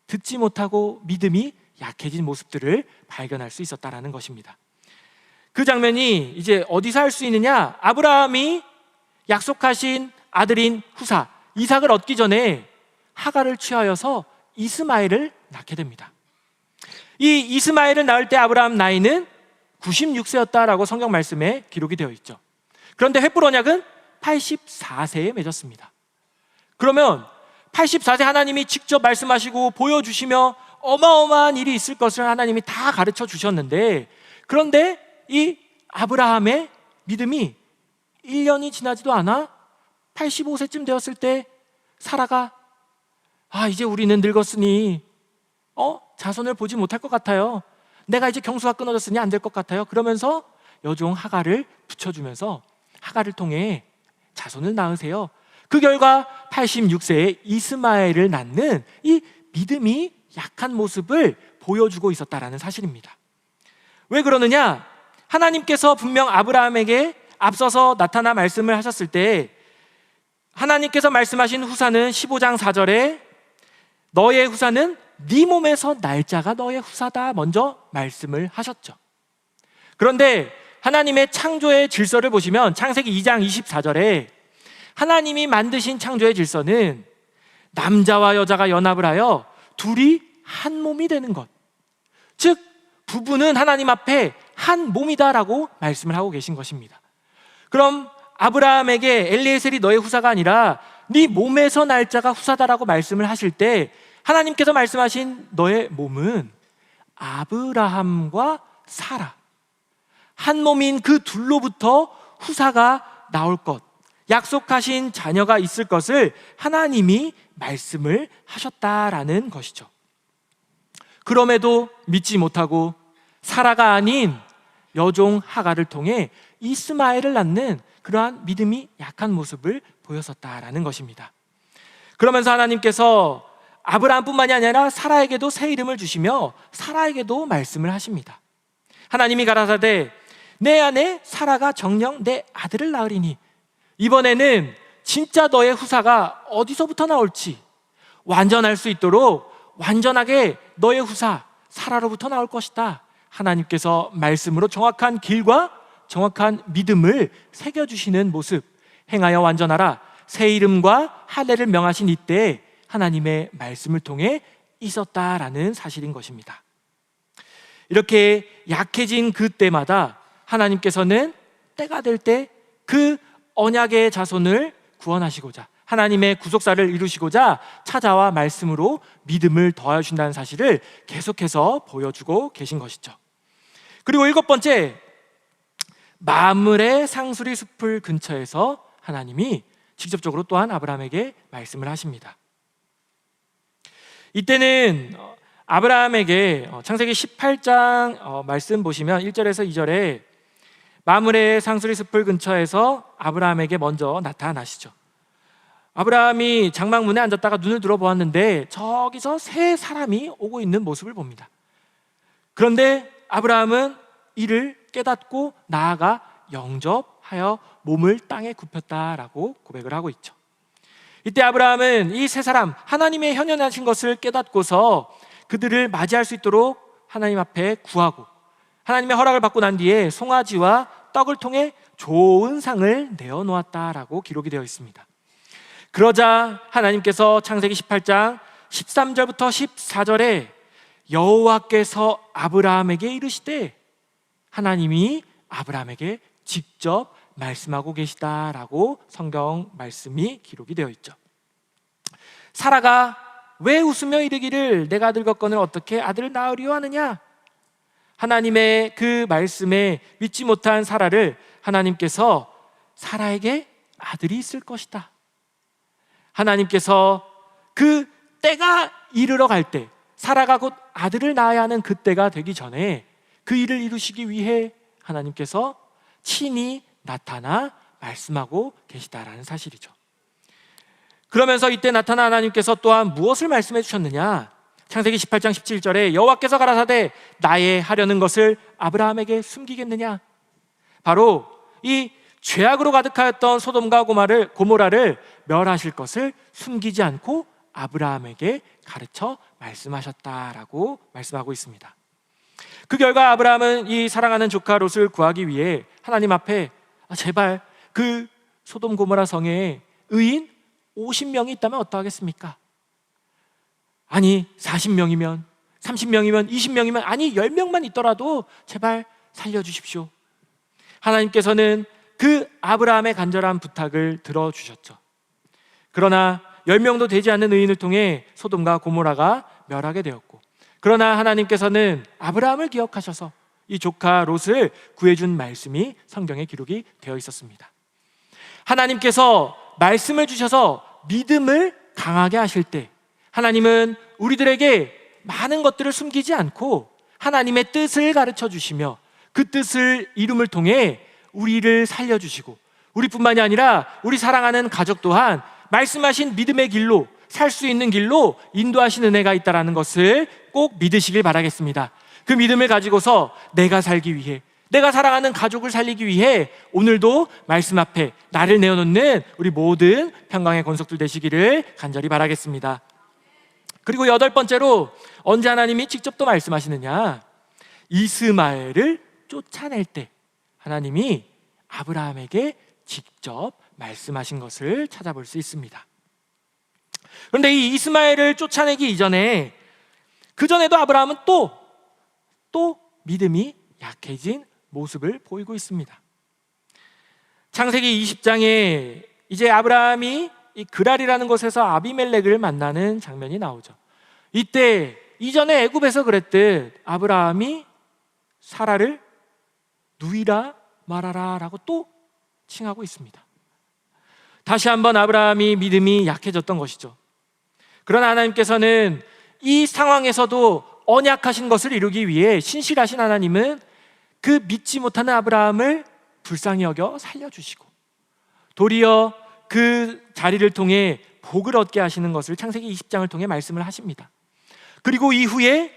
듣지 못하고 믿음이 약해진 모습들을 발견할 수 있었다라는 것입니다. 그 장면이 이제 어디서 할 수 있느냐? 아브라함이 약속하신 아들인 후사 이삭을 얻기 전에 하갈을 취하여서 이스마엘을 낳게 됩니다. 이 이스마엘을 낳을 때 아브라함 나이는 96세였다라고 성경 말씀에 기록이 되어 있죠. 그런데 횃불 언약은 84세에 맺었습니다. 그러면 84세 하나님이 직접 말씀하시고 보여주시며 어마어마한 일이 있을 것을 하나님이 다 가르쳐 주셨는데, 그런데 이 아브라함의 믿음이 1년이 지나지도 않아 85세쯤 되었을 때 사라가 이제 우리는 늙었으니 자손을 보지 못할 것 같아요. 내가 이제 경수가 끊어졌으니 안 될 것 같아요. 그러면서 여종 하갈을 붙여주면서 하갈을 통해 자손을 낳으세요. 그 결과 86세에 이스마엘을 낳는 이 믿음이 약한 모습을 보여주고 있었다라는 사실입니다. 왜 그러느냐? 하나님께서 분명 아브라함에게 앞서서 나타나 말씀을 하셨을 때 하나님께서 말씀하신 후사는 15장 4절에 너의 후사는 네 몸에서 날짜가 너의 후사다 먼저 말씀을 하셨죠. 그런데 하나님의 창조의 질서를 보시면 창세기 2장 24절에 하나님이 만드신 창조의 질서는 남자와 여자가 연합을 하여 둘이 한 몸이 되는 것, 즉 부부는 하나님 앞에 한 몸이다라고 말씀을 하고 계신 것입니다. 그럼 아브라함에게 엘리에셀이 너의 후사가 아니라 네 몸에서 날짜가 후사다라고 말씀을 하실 때 하나님께서 말씀하신 너의 몸은 아브라함과 사라, 한 몸인 그 둘로부터 후사가 나올 것, 약속하신 자녀가 있을 것을 하나님이 말씀을 하셨다라는 것이죠. 그럼에도 믿지 못하고 사라가 아닌 여종 하갈을 통해 이스마엘을 낳는 그러한 믿음이 약한 모습을 보였었다라는 것입니다. 그러면서 하나님께서 아브라함뿐만이 아니라 사라에게도 새 이름을 주시며 사라에게도 말씀을 하십니다. 하나님이 가라사대 내 안에 사라가 정녕 내 아들을 낳으리니 이번에는 진짜 너의 후사가 어디서부터 나올지 완전할 수 있도록 완전하게 너의 후사 사라로부터 나올 것이다. 하나님께서 말씀으로 정확한 길과 정확한 믿음을 새겨주시는 모습, 행하여 완전하라 새 이름과 할례를 명하신 이때 하나님의 말씀을 통해 있었다라는 사실인 것입니다. 이렇게 약해진 그때마다 하나님께서는 때가 될 때 그 언약의 자손을 구원하시고자 하나님의 구속사를 이루시고자 찾아와 말씀으로 믿음을 더하여 주신다는 사실을 계속해서 보여주고 계신 것이죠. 그리고 7번째, 마므레 상수리 숲을 근처에서 하나님이 직접적으로 또한 아브라함에게 말씀을 하십니다. 이때는 아브라함에게 창세기 18장 말씀 보시면 1절에서 2절에 마므레 상수리 숲을 근처에서 아브라함에게 먼저 나타나시죠. 아브라함이 장막문에 앉았다가 눈을 들어보았는데 저기서 세 사람이 오고 있는 모습을 봅니다. 그런데 아브라함은 이를 깨닫고 나아가 영접하여 몸을 땅에 굽혔다라고 고백을 하고 있죠. 이때 아브라함은 이 세 사람 하나님의 현현하신 것을 깨닫고서 그들을 맞이할 수 있도록 하나님 앞에 구하고 하나님의 허락을 받고 난 뒤에 송아지와 떡을 통해 좋은 상을 내어놓았다라고 기록이 되어 있습니다. 그러자 하나님께서 창세기 18장 13절부터 14절에 여호와께서 아브라함에게 이르시되, 하나님이 아브라함에게 직접 말씀하고 계시다라고 성경 말씀이 기록이 되어 있죠. 사라가 왜 웃으며 이르기를 내가 늙었거늘 어떻게 아들을 낳으리요 하느냐? 하나님의 그 말씀에 믿지 못한 사라를 하나님께서 사라에게 아들이 있을 것이다, 하나님께서 그 때가 이르러 갈 때, 사라가 곧 아들을 낳아야 하는 그 때가 되기 전에 그 일을 이루시기 위해 하나님께서 친히 나타나 말씀하고 계시다라는 사실이죠. 그러면서 이때 나타난 하나님께서 또한 무엇을 말씀해 주셨느냐? 창세기 18장 17절에 여호와께서 가라사대 나의 하려는 것을 아브라함에게 숨기겠느냐? 바로 이 죄악으로 가득하였던 소돔과 고모라를 멸하실 것을 숨기지 않고 아브라함에게 가르쳐 말씀하셨다라고 말씀하고 있습니다. 그 결과 아브라함은 이 사랑하는 조카 롯을 구하기 위해 하나님 앞에 제발 그 소돔 고모라 성에 의인 50명이 있다면 어떠하겠습니까? 아니 40명이면 30명이면 20명이면 아니 10명만 있더라도 제발 살려주십시오. 하나님께서는 그 아브라함의 간절한 부탁을 들어주셨죠. 그러나 10명도 되지 않는 의인을 통해 소돔과 고모라가 멸하게 되었고, 그러나 하나님께서는 아브라함을 기억하셔서 이 조카 롯을 구해준 말씀이 성경에 기록이 되어 있었습니다. 하나님께서 말씀을 주셔서 믿음을 강하게 하실 때 하나님은 우리들에게 많은 것들을 숨기지 않고 하나님의 뜻을 가르쳐 주시며 그 뜻을 이룸을 통해 우리를 살려주시고, 우리뿐만이 아니라 우리 사랑하는 가족 또한 말씀하신 믿음의 길로 살 수 있는 길로 인도하시는 은혜가 있다는 것을 꼭 믿으시길 바라겠습니다. 그 믿음을 가지고서 내가 살기 위해, 내가 사랑하는 가족을 살리기 위해 오늘도 말씀 앞에 나를 내어놓는 우리 모든 평강의 권속들 되시기를 간절히 바라겠습니다. 그리고 8번째로 언제 하나님이 직접 또 말씀하시느냐? 이스마엘을 쫓아낼 때 하나님이 아브라함에게 직접 말씀하신 것을 찾아볼 수 있습니다. 그런데 이 이스마엘을 쫓아내기 이전에, 그 전에도 아브라함은 또 믿음이 약해진 모습을 보이고 있습니다. 창세기 20장에 이제 아브라함이 이 그랄이라는 곳에서 아비멜렉을 만나는 장면이 나오죠. 이때 이전에 애굽에서 그랬듯 아브라함이 사라를 누이라 말하라 라고 또 칭하고 있습니다. 다시 한번 아브라함이 믿음이 약해졌던 것이죠. 그러나 하나님께서는 이 상황에서도 언약하신 것을 이루기 위해 신실하신 하나님은 그 믿지 못하는 아브라함을 불쌍히 여겨 살려주시고 도리어 그 자리를 통해 복을 얻게 하시는 것을 창세기 20장을 통해 말씀을 하십니다. 그리고 이후에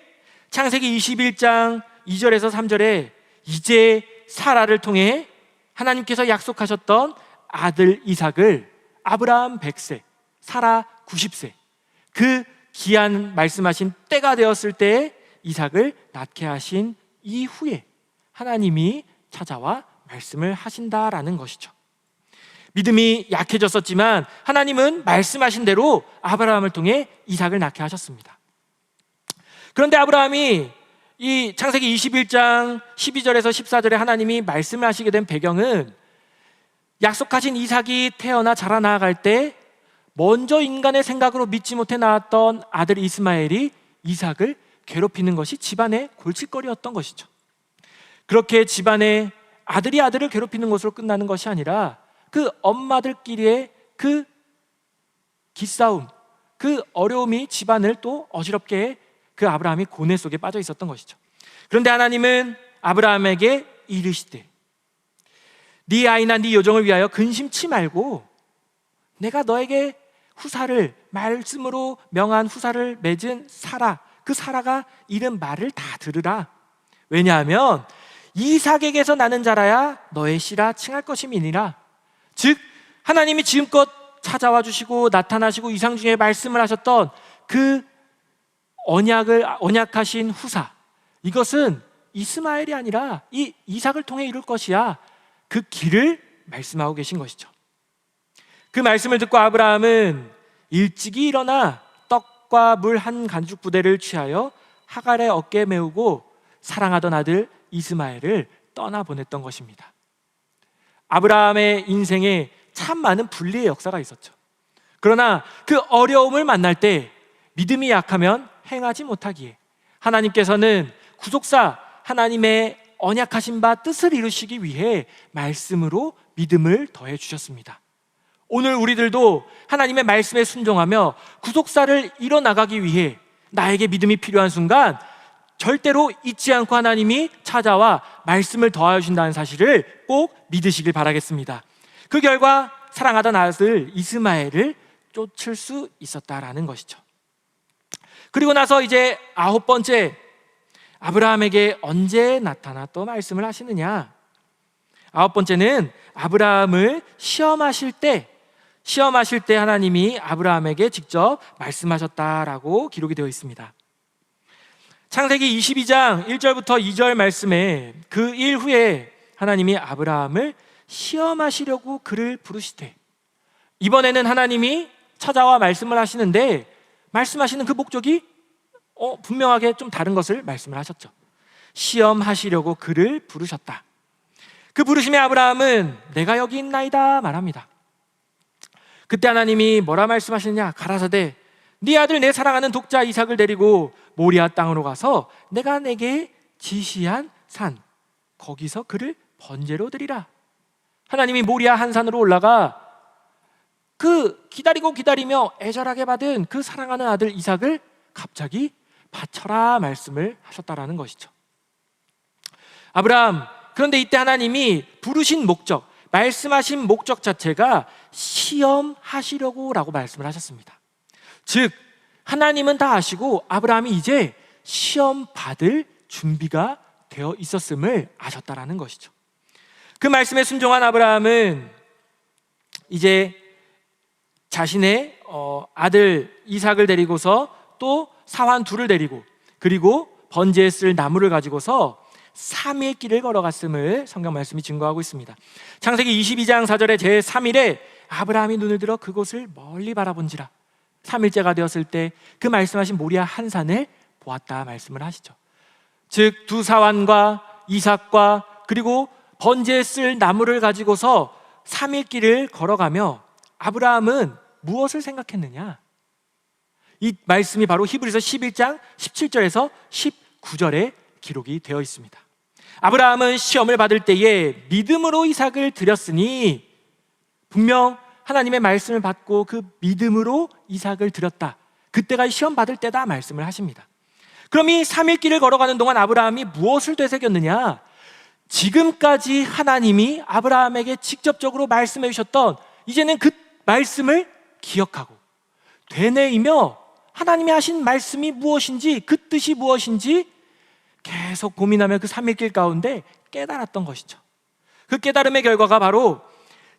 창세기 21장 2절에서 3절에 이제 사라를 통해 하나님께서 약속하셨던 아들 이삭을 아브라함 100세, 사라 90세, 그 기한 말씀하신 때가 되었을 때에 이삭을 낳게 하신 이후에 하나님이 찾아와 말씀을 하신다라는 것이죠. 믿음이 약해졌었지만 하나님은 말씀하신 대로 아브라함을 통해 이삭을 낳게 하셨습니다. 그런데 아브라함이 이 창세기 21장 12절에서 14절에 하나님이 말씀을 하시게 된 배경은 약속하신 이삭이 태어나 자라나갈 때 먼저 인간의 생각으로 믿지 못해 낳았던 아들 이스마엘이 이삭을 괴롭히는 것이 집안의 골칫거리였던 것이죠. 그렇게 집안에 아들이 아들을 괴롭히는 것으로 끝나는 것이 아니라 그 엄마들끼리의 그 기싸움, 그 어려움이 집안을 또 어지럽게 그 아브라함이 고뇌 속에 빠져 있었던 것이죠. 그런데 하나님은 아브라함에게 이르시되 네 아이나 네 여종을 위하여 근심치 말고 내가 너에게 후사를, 말씀으로 명한 후사를 맺은 사라, 그 사라가 이른 말을 다 들으라. 왜냐하면 이삭에게서 나는 자라야 너의 씨라 칭할 것임이니라. 즉 하나님이 지금껏 찾아와 주시고 나타나시고 이상 중에 말씀을 하셨던 그 언약하신 후사, 이것은 이스마엘이 아니라 이 이삭을 통해 이룰 것이야. 그 길을 말씀하고 계신 것이죠. 그 말씀을 듣고 아브라함은 일찍이 일어나 떡과 물 한 간죽 부대를 취하여 하갈의 어깨에 메우고 사랑하던 아들 이스마엘을 떠나보냈던 것입니다. 아브라함의 인생에 참 많은 분리의 역사가 있었죠. 그러나 그 어려움을 만날 때 믿음이 약하면 행하지 못하기에 하나님께서는 구속사 하나님의 언약하신 바 뜻을 이루시기 위해 말씀으로 믿음을 더해 주셨습니다. 오늘 우리들도 하나님의 말씀에 순종하며 구속사를 이뤄나가기 위해 나에게 믿음이 필요한 순간 절대로 잊지 않고 하나님이 찾아와 말씀을 더하여 주신다는 사실을 꼭 믿으시길 바라겠습니다. 그 결과 사랑하던 아들 이스마엘을 쫓을 수 있었다라는 것이죠. 그리고 나서 이제 9번째, 아브라함에게 언제 나타나 또 말씀을 하시느냐? 9번째는 아브라함을 시험하실 때 하나님이 아브라함에게 직접 말씀하셨다라고 기록이 되어 있습니다. 창세기 22장 1절부터 2절 말씀에 그 일 후에 하나님이 아브라함을 시험하시려고 그를 부르시되, 이번에는 하나님이 찾아와 말씀을 하시는데 말씀하시는 그 목적이 분명하게 좀 다른 것을 말씀을 하셨죠. 시험하시려고 그를 부르셨다. 그 부르심에 아브라함은 내가 여기 있나이다 말합니다. 그때 하나님이 뭐라 말씀하시느냐? 가라사대 네 아들 내 사랑하는 독자 이삭을 데리고 모리아 땅으로 가서 내가 내게 지시한 산 거기서 그를 번제로 드리라. 하나님이 모리아 한 산으로 올라가 그 기다리며 애절하게 받은 그 사랑하는 아들 이삭을 갑자기 바쳐라 말씀을 하셨다라는 것이죠. 아브라함, 그런데 이때 하나님이 부르신 목적, 말씀하신 목적 자체가 시험하시려고 라고 말씀을 하셨습니다. 즉 하나님은 다 아시고 아브라함이 이제 시험 받을 준비가 되어 있었음을 아셨다라는 것이죠. 그 말씀에 순종한 아브라함은 이제 자신의 아들 이삭을 데리고서 또 사환 둘을 데리고 그리고 번제에 쓸 나무를 가지고서 3일 길을 걸어갔음을 성경 말씀이 증거하고 있습니다. 창세기 22장 4절에 제3일에 아브라함이 눈을 들어 그곳을 멀리 바라본지라 3일째가 되었을 때 그 말씀하신 모리아 한 산을 보았다 말씀을 하시죠. 즉 두 사환과 이삭과 그리고 번제에 쓸 나무를 가지고서 3일 길을 걸어가며 아브라함은 무엇을 생각했느냐? 이 말씀이 바로 히브리서 11장 17절에서 19절에 기록이 되어 있습니다. 아브라함은 시험을 받을 때에 믿음으로 이삭을 드렸으니 분명 하나님의 말씀을 받고 그 믿음으로 이삭을 드렸다. 그때가 시험 받을 때다 말씀을 하십니다. 그럼 이 3일 길을 걸어가는 동안 아브라함이 무엇을 되새겼느냐? 지금까지 하나님이 아브라함에게 직접적으로 말씀해 주셨던 이제는 그 말씀을 기억하고 되뇌이며 하나님이 하신 말씀이 무엇인지 그 뜻이 무엇인지 계속 고민하며 그 3일 길 가운데 깨달았던 것이죠. 그 깨달음의 결과가 바로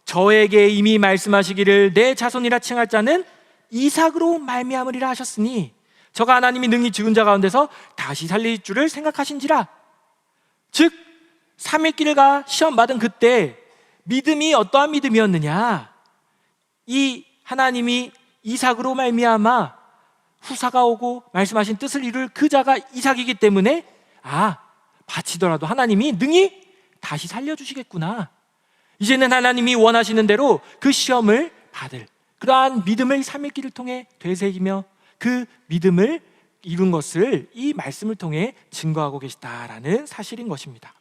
저에게 이미 말씀하시기를 내 자손이라 칭할 자는 이삭으로 말미암으리라 하셨으니 저가 하나님이 능히 죽은 자 가운데서 다시 살릴 줄을 생각하신지라. 즉 3일 길을 가 시험 받은 그때 믿음이 어떠한 믿음이었느냐? 이 하나님이 이삭으로 말미암아 후사가 오고 말씀하신 뜻을 이룰 그 자가 이삭이기 때문에 바치더라도 하나님이 능히 다시 살려주시겠구나. 이제는 하나님이 원하시는 대로 그 시험을 받을 그러한 믿음을 3일 길을 통해 되새기며 그 믿음을 이룬 것을 이 말씀을 통해 증거하고 계시다라는 사실인 것입니다.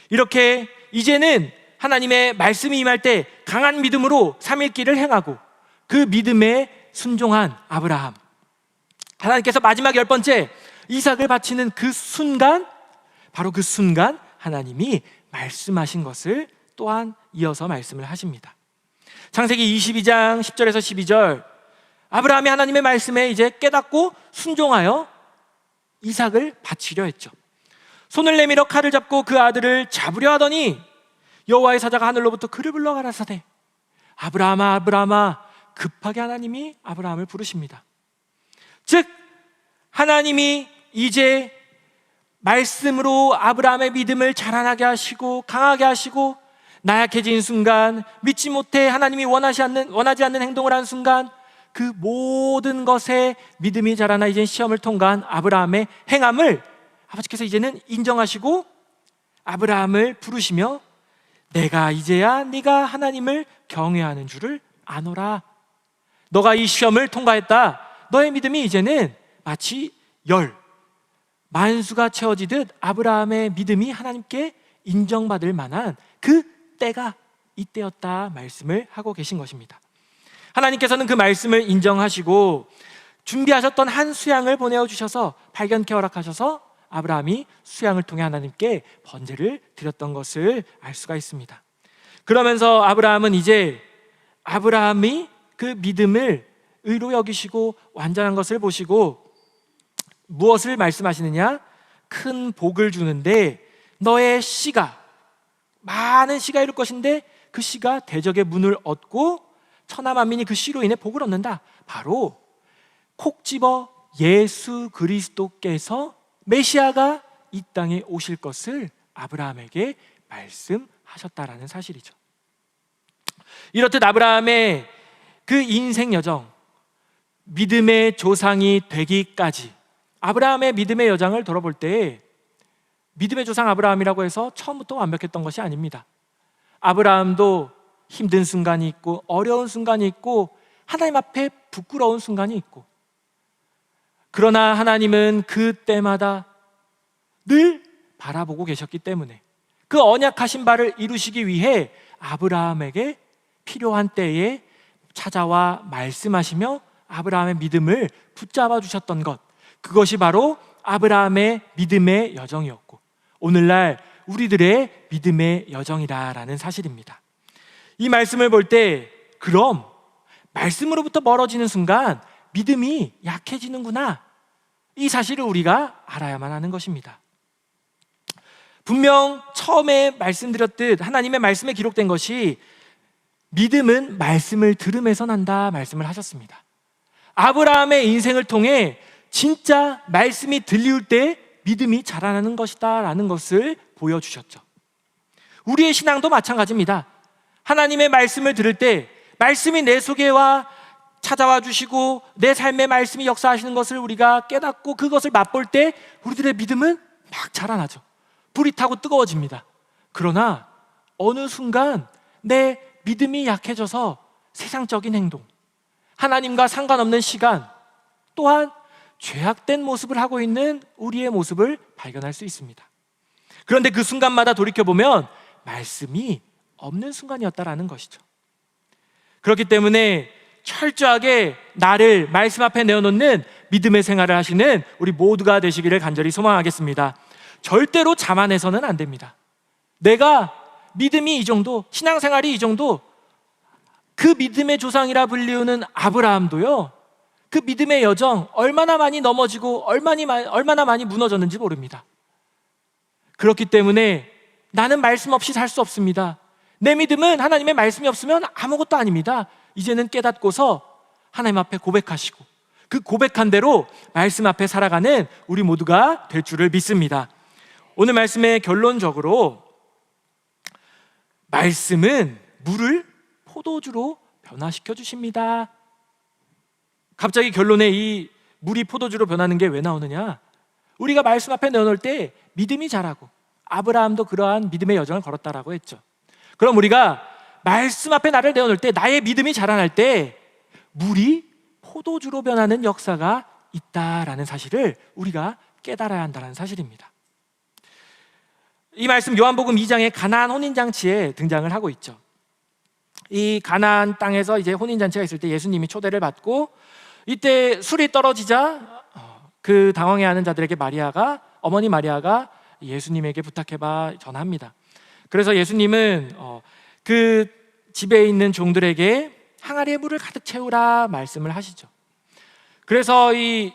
이렇게 이제는 하나님의 말씀이 임할 때 강한 믿음으로 3일 길을 행하고 그 믿음에 순종한 아브라함, 하나님께서 마지막 10번째 이삭을 바치는 그 순간, 바로 그 순간 하나님이 말씀하신 것을 또한 이어서 말씀을 하십니다. 창세기 22장 10절에서 12절, 아브라함이 하나님의 말씀에 이제 깨닫고 순종하여 이삭을 바치려 했죠. 손을 내밀어 칼을 잡고 그 아들을 잡으려 하더니 여호와의 사자가 하늘로부터 그를 불러 가라사대 아브라함아 아브라함아. 급하게 하나님이 아브라함을 부르십니다. 즉 하나님이 이제 말씀으로 아브라함의 믿음을 자라나게 하시고 강하게 하시고 나약해진 순간, 믿지 못해 하나님이 원하지 않는 행동을 한 순간, 그 모든 것에 믿음이 자라나 이제 시험을 통과한 아브라함의 행함을 아버지께서 이제는 인정하시고 아브라함을 부르시며 내가 이제야 네가 하나님을 경외하는 줄을 아노라. 너가 이 시험을 통과했다. 너의 믿음이 이제는 마치 만수가 채워지듯 아브라함의 믿음이 하나님께 인정받을 만한 그 때가 이때였다 말씀을 하고 계신 것입니다. 하나님께서는 그 말씀을 인정하시고 준비하셨던 한 수양을 보내어 주셔서 발견케 허락하셔서 아브라함이 수양을 통해 하나님께 번제를 드렸던 것을 알 수가 있습니다. 그러면서 아브라함이 그 믿음을 의로 여기시고 완전한 것을 보시고 무엇을 말씀하시느냐? 큰 복을 주는데 너의 씨가 많은 씨가 이룰 것인데 그 씨가 대적의 문을 얻고 천하만민이 그 씨로 인해 복을 얻는다. 바로 콕 집어 예수 그리스도께서 메시아가 이 땅에 오실 것을 아브라함에게 말씀하셨다라는 사실이죠. 이렇듯 아브라함의 그 인생 여정, 믿음의 조상이 되기까지 아브라함의 믿음의 여정을 돌아볼 때 믿음의 조상 아브라함이라고 해서 처음부터 완벽했던 것이 아닙니다. 아브라함도 힘든 순간이 있고 어려운 순간이 있고 하나님 앞에 부끄러운 순간이 있고, 그러나 하나님은 그 때마다 늘 바라보고 계셨기 때문에 그 언약하신 바를 이루시기 위해 아브라함에게 필요한 때에 찾아와 말씀하시며 아브라함의 믿음을 붙잡아 주셨던 것, 그것이 바로 아브라함의 믿음의 여정이었고 오늘날 우리들의 믿음의 여정이라는 사실입니다. 이 말씀을 볼 때 그럼 말씀으로부터 멀어지는 순간 믿음이 약해지는구나, 이 사실을 우리가 알아야만 하는 것입니다. 분명 처음에 말씀드렸듯 하나님의 말씀에 기록된 것이 믿음은 말씀을 들음에서 난다 말씀을 하셨습니다. 아브라함의 인생을 통해 진짜 말씀이 들리울 때 믿음이 자라나는 것이다 라는 것을 보여주셨죠. 우리의 신앙도 마찬가지입니다. 하나님의 말씀을 들을 때 말씀이 내 속에 찾아와 주시고 내 삶의 말씀이 역사하시는 것을 우리가 깨닫고 그것을 맛볼 때 우리들의 믿음은 막 자라나죠. 불이 타고 뜨거워집니다. 그러나 어느 순간 내 믿음이 약해져서 세상적인 행동, 하나님과 상관없는 시간, 또한 죄악된 모습을 하고 있는 우리의 모습을 발견할 수 있습니다. 그런데 그 순간마다 돌이켜보면 말씀이 없는 순간이었다라는 것이죠. 그렇기 때문에 철저하게 나를 말씀 앞에 내어놓는 믿음의 생활을 하시는 우리 모두가 되시기를 간절히 소망하겠습니다. 절대로 자만해서는 안 됩니다. 내가 믿음이 이 정도, 신앙생활이 이 정도, 그 믿음의 조상이라 불리우는 아브라함도요, 그 믿음의 여정 얼마나 많이 넘어지고 얼마나 많이 무너졌는지 모릅니다. 그렇기 때문에 나는 말씀 없이 살 수 없습니다. 내 믿음은 하나님의 말씀이 없으면 아무것도 아닙니다. 이제는 깨닫고서 하나님 앞에 고백하시고 그 고백한 대로 말씀 앞에 살아가는 우리 모두가 될 줄을 믿습니다. 오늘 말씀의 결론적으로 말씀은 물을 포도주로 변화시켜 주십니다. 갑자기 결론에 이 물이 포도주로 변하는 게 왜 나오느냐? 우리가 말씀 앞에 내어놓을 때 믿음이 자라고 아브라함도 그러한 믿음의 여정을 걸었다라고 했죠. 그럼 우리가 말씀 앞에 나를 내어놓을 때 나의 믿음이 자라날 때 물이 포도주로 변하는 역사가 있다라는 사실을 우리가 깨달아야 한다는 사실입니다. 이 말씀 요한복음 2장의 가나안 혼인잔치에 등장을 하고 있죠. 이 가나안 땅에서 이제 혼인잔치가 있을 때 예수님이 초대를 받고 이때 술이 떨어지자 그 당황해하는 자들에게 어머니 마리아가 예수님에게 부탁해봐 전합니다. 그래서 예수님은 그 집에 있는 종들에게 항아리에 물을 가득 채우라 말씀을 하시죠. 그래서 이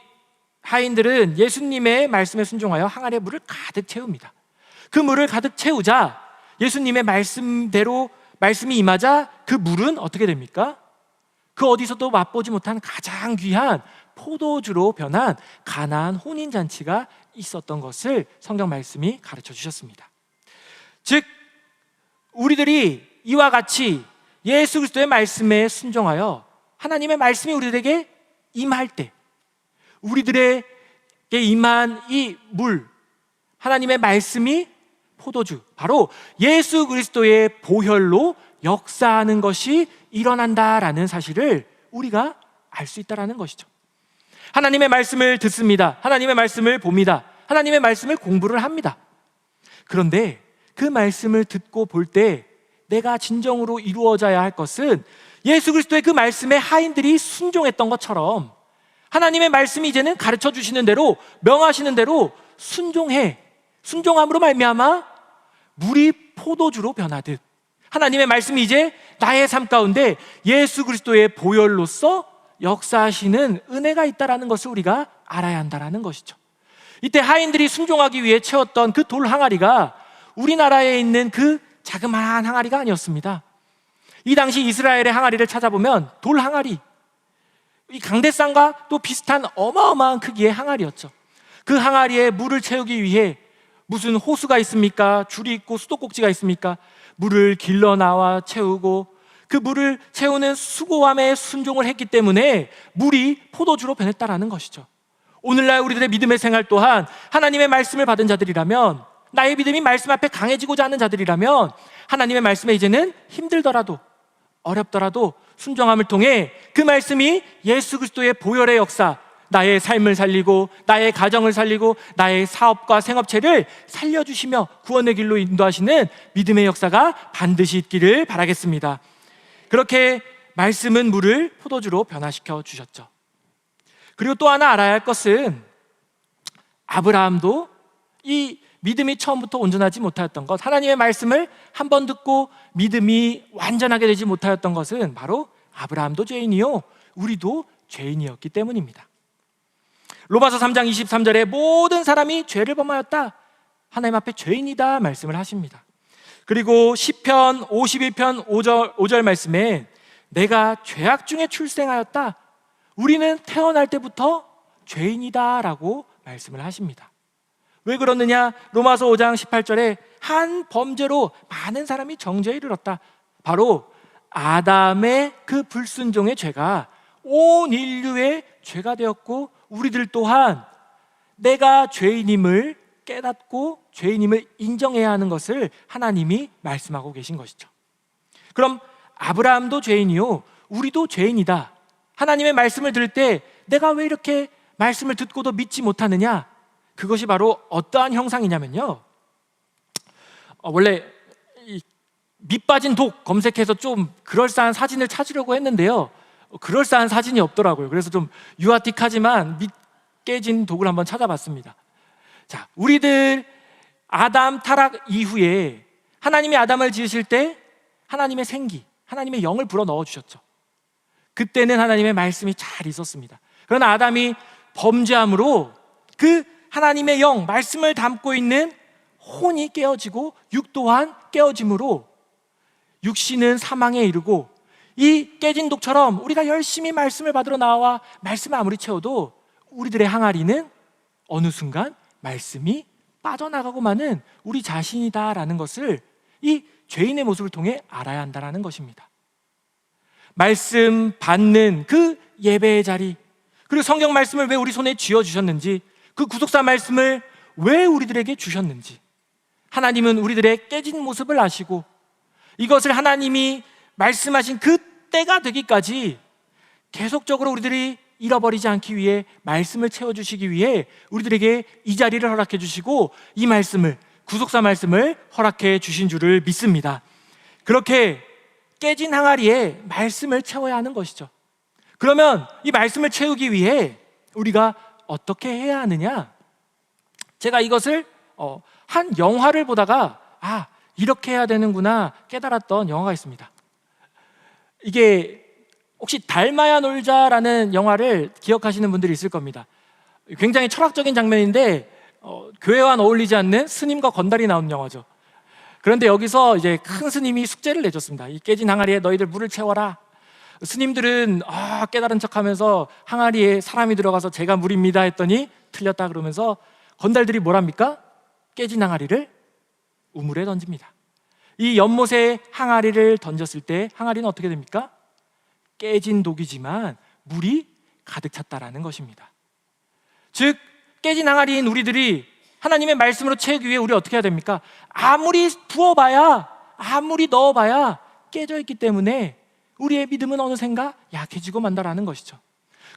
하인들은 예수님의 말씀에 순종하여 항아리에 물을 가득 채웁니다. 그 물을 가득 채우자 예수님의 말씀대로 말씀이 임하자 그 물은 어떻게 됩니까? 그 어디서도 맛보지 못한 가장 귀한 포도주로 변한 가나안 우리들이 이와 같이 예수 그리스도의 말씀에 순종하여 하나님의 말씀이 우리들에게 임할 때, 우리들에게 임한 이 물, 하나님의 말씀이 포도주, 바로 예수 그리스도의 보혈로 역사하는 것이 일어난다라는 사실을 우리가 알 수 있다는 것이죠. 하나님의 말씀을 듣습니다. 하나님의 말씀을 봅니다. 하나님의 말씀을 공부를 합니다. 그런데 그 말씀을 듣고 볼 때 내가 진정으로 이루어져야 할 것은 예수 그리스도의 그 말씀에 하인들이 순종했던 것처럼 하나님의 말씀이 이제는 가르쳐 주시는 대로, 명하시는 대로 순종함으로 말미암아 물이 포도주로 변하듯 하나님의 말씀이 이제 나의 삶 가운데 예수 그리스도의 보혈로서 역사하시는 은혜가 있다는 것을 우리가 알아야 한다는 것이죠. 이때 하인들이 순종하기 위해 채웠던 그 돌 항아리가 우리나라에 있는 그 자그마한 항아리가 아니었습니다. 이 당시 이스라엘의 항아리를 찾아보면 돌 항아리, 이 강대상과 또 비슷한 어마어마한 크기의 항아리였죠. 그 항아리에 물을 채우기 위해 무슨 호수가 있습니까? 줄이 있고 수도꼭지가 있습니까? 물을 길러 나와 채우고 그 물을 채우는 수고함에 순종을 했기 때문에 물이 포도주로 변했다라는 것이죠. 오늘날 우리들의 믿음의 생활 또한 하나님의 말씀을 받은 자들이라면, 나의 믿음이 말씀 앞에 강해지고자 하는 자들이라면 하나님의 말씀에 이제는 힘들더라도 어렵더라도 순종함을 통해 그 말씀이 예수 그리스도의 보혈의 역사, 나의 삶을 살리고 나의 가정을 살리고 나의 사업과 생업체를 살려주시며 구원의 길로 인도하시는 믿음의 역사가 반드시 있기를 바라겠습니다. 그렇게 말씀은 물을 포도주로 변화시켜 주셨죠. 그리고 또 하나 알아야 할 것은 아브라함도 이 믿음이 처음부터 온전하지 못하였던 것, 하나님의 말씀을 한 번 듣고 믿음이 완전하게 되지 못하였던 것은 바로 아브라함도 죄인이요 우리도 죄인이었기 때문입니다. 로마서 3장 23절에 모든 사람이 죄를 범하였다, 하나님 앞에 죄인이다 말씀을 하십니다. 그리고 시편 51편 5절 말씀에 내가 죄악 중에 출생하였다, 우리는 태어날 때부터 죄인이다 라고 말씀을 하십니다. 왜 그러느냐? 로마서 5장 18절에 한 범죄로 많은 사람이 정죄에 이르렀다, 바로 아담의 그 불순종의 죄가 온 인류의 죄가 되었고 우리들 또한 내가 죄인임을 깨닫고 죄인임을 인정해야 하는 것을 하나님이 말씀하고 계신 것이죠. 그럼 아브라함도 죄인이요 우리도 죄인이다, 하나님의 말씀을 들을 때 내가 왜 이렇게 말씀을 듣고도 믿지 못하느냐? 그것이 바로 어떠한 형상이냐면요, 원래 밑 빠진 독 검색해서 좀 그럴싸한 사진을 찾으려고 했는데요, 그럴싸한 사진이 없더라고요. 그래서 좀 유아틱하지만 밑 깨진 독을 한번 찾아봤습니다. 자, 우리들 아담 타락 이후에 하나님이 아담을 지으실 때 하나님의 생기, 하나님의 영을 불어 넣어 주셨죠. 그때는 하나님의 말씀이 잘 있었습니다. 그러나 아담이 범죄함으로 그 하나님의 영, 말씀을 담고 있는 혼이 깨어지고 육 또한 깨어짐으로 육신은 사망에 이르고, 이 깨진 독처럼 우리가 열심히 말씀을 받으러 나와 말씀을 아무리 채워도 우리들의 항아리는 어느 순간 말씀이 빠져나가고 마는 우리 자신이다라는 것을 이 죄인의 모습을 통해 알아야 한다는 것입니다. 말씀 받는 그 예배의 자리, 그리고 성경 말씀을 왜 우리 손에 쥐어주셨는지, 그 구속사 말씀을 왜 우리들에게 주셨는지, 하나님은 우리들의 깨진 모습을 아시고 이것을 하나님이 말씀하신 그 때가 되기까지 계속적으로 우리들이 잃어버리지 않기 위해 말씀을 채워주시기 위해 우리들에게 이 자리를 허락해 주시고 이 말씀을, 구속사 말씀을 허락해 주신 줄을 믿습니다. 그렇게 깨진 항아리에 말씀을 채워야 하는 것이죠. 그러면 이 말씀을 채우기 위해 우리가 어떻게 해야 하느냐? 제가 이것을 한 영화를 보다가 이렇게 해야 되는구나 깨달았던 영화가 있습니다. 이게 혹시 달마야 놀자라는 영화를 기억하시는 분들이 있을 겁니다. 굉장히 철학적인 장면인데 교회와는 어울리지 않는 스님과 건달이 나오는 영화죠. 그런데 여기서 이제 큰 스님이 숙제를 내줬습니다. 이 깨진 항아리에 너희들 물을 채워라. 스님들은 깨달은 척하면서 항아리에 사람이 들어가서 제가 물입니다 했더니 틀렸다 그러면서 건달들이 뭐랍니까? 깨진 항아리를 우물에 던집니다. 이 연못에 항아리를 던졌을 때 항아리는 어떻게 됩니까? 깨진 독이지만 물이 가득 찼다라는 것입니다. 즉 깨진 항아리인 우리들이 하나님의 말씀으로 채우기 위해 우리 어떻게 해야 됩니까? 아무리 부어봐야, 아무리 넣어봐야 깨져 있기 때문에 우리의 믿음은 어느샌가 약해지고 만다라는 것이죠.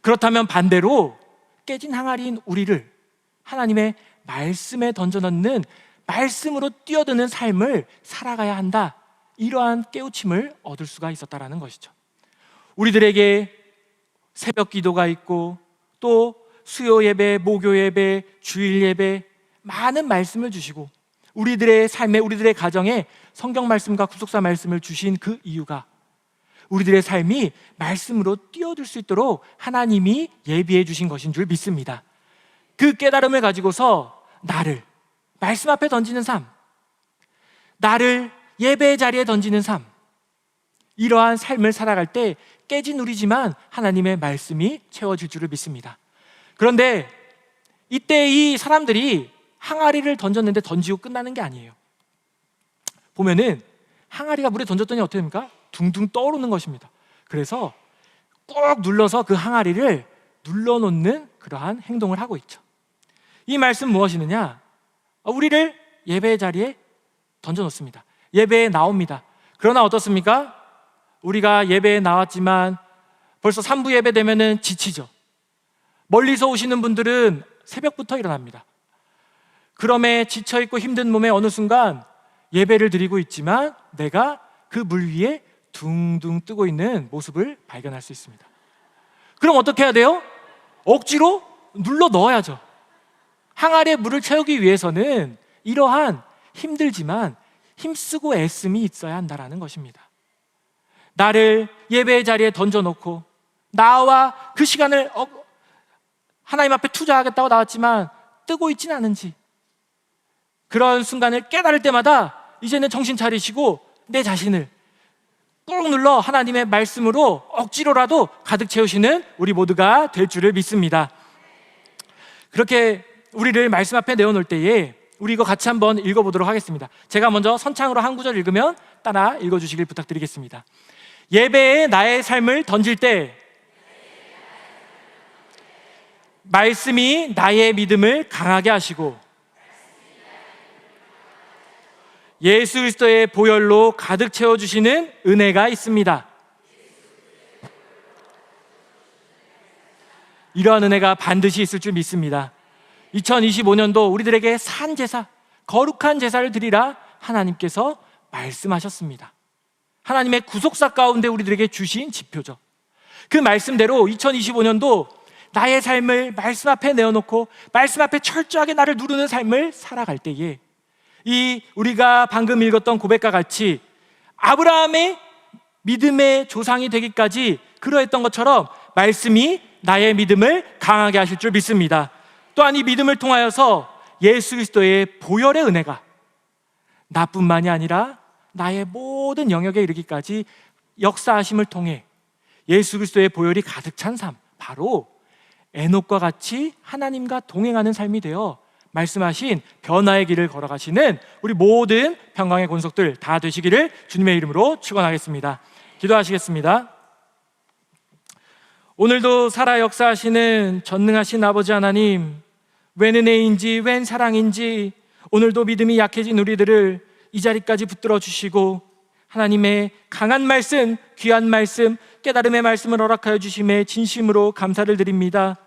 그렇다면 반대로 깨진 항아리인 우리를 하나님의 말씀에 던져넣는, 말씀으로 뛰어드는 삶을 살아가야 한다, 이러한 깨우침을 얻을 수가 있었다라는 것이죠. 우리들에게 새벽 기도가 있고 또 수요 예배, 목요 예배, 주일 예배, 많은 말씀을 주시고 우리들의 삶에, 우리들의 가정에 성경 말씀과 구속사 말씀을 주신 그 이유가 우리들의 삶이 말씀으로 뛰어들 수 있도록 하나님이 예비해 주신 것인 줄 믿습니다. 그 깨달음을 가지고서 나를 말씀 앞에 던지는 삶, 나를 예배의 자리에 던지는 삶, 이러한 삶을 살아갈 때 깨진 우리지만 하나님의 말씀이 채워질 줄을 믿습니다. 그런데 이때 이 사람들이 항아리를 던졌는데 던지고 끝나는 게 아니에요. 보면은 항아리가 물에 던졌더니 어떻게 됩니까? 둥둥 떠오르는 것입니다. 그래서 꾹 눌러서 그 항아리를 눌러놓는 그러한 행동을 하고 있죠. 이 말씀 무엇이느냐? 우리를 예배의 자리에 던져놓습니다. 예배에 나옵니다. 그러나 어떻습니까? 우리가 예배에 나왔지만 벌써 3부 예배 되면은 지치죠. 멀리서 오시는 분들은 새벽부터 일어납니다. 그럼에 지쳐있고 힘든 몸에 어느 순간 예배를 드리고 있지만 내가 그 물 위에 둥둥 뜨고 있는 모습을 발견할 수 있습니다. 그럼 어떻게 해야 돼요? 억지로 눌러 넣어야죠. 항아리에 물을 채우기 위해서는 이러한 힘들지만 힘쓰고 애씀이 있어야 한다는 것입니다. 나를 예배의 자리에 던져놓고 나와 그 시간을 하나님 앞에 투자하겠다고 나왔지만 뜨고 있지는 않은지, 그런 순간을 깨달을 때마다 이제는 정신 차리시고 내 자신을 꾹 눌러 하나님의 말씀으로 억지로라도 가득 채우시는 우리 모두가 될 줄을 믿습니다. 그렇게 우리를 말씀 앞에 내어놓을 때에 우리 이거 같이 한번 읽어보도록 하겠습니다. 제가 먼저 선창으로 한 구절 읽으면 따라 읽어주시길 부탁드리겠습니다. 예배에 나의 삶을 던질 때 말씀이 나의 믿음을 강하게 하시고 예수 그리스도의 보혈로 가득 채워주시는 은혜가 있습니다. 이러한 은혜가 반드시 있을 줄 믿습니다. 2025년도 우리들에게 산 제사, 거룩한 제사를 드리라 하나님께서 말씀하셨습니다. 하나님의 구속사 가운데 우리들에게 주신 지표죠. 그 말씀대로 2025년도 나의 삶을 말씀 앞에 내어놓고 말씀 앞에 철저하게 나를 누르는 삶을 살아갈 때에 이 우리가 방금 읽었던 고백과 같이 아브라함의 믿음의 조상이 되기까지 그러했던 것처럼 말씀이 나의 믿음을 강하게 하실 줄 믿습니다. 또한 이 믿음을 통하여서 예수 그리스도의 보혈의 은혜가 나뿐만이 아니라 나의 모든 영역에 이르기까지 역사하심을 통해 예수 그리스도의 보혈이 가득 찬 삶, 바로 에녹과 같이 하나님과 동행하는 삶이 되어 말씀하신 변화의 길을 걸어가시는 우리 모든 평강의 권속들 다 되시기를 주님의 이름으로 축원하겠습니다. 기도하시겠습니다. 오늘도 살아 역사하시는 전능하신 아버지 하나님, 웬 은혜인지 웬 사랑인지 오늘도 믿음이 약해진 우리들을 이 자리까지 붙들어 주시고 하나님의 강한 말씀, 귀한 말씀, 깨달음의 말씀을 허락하여 주심에 진심으로 감사를 드립니다.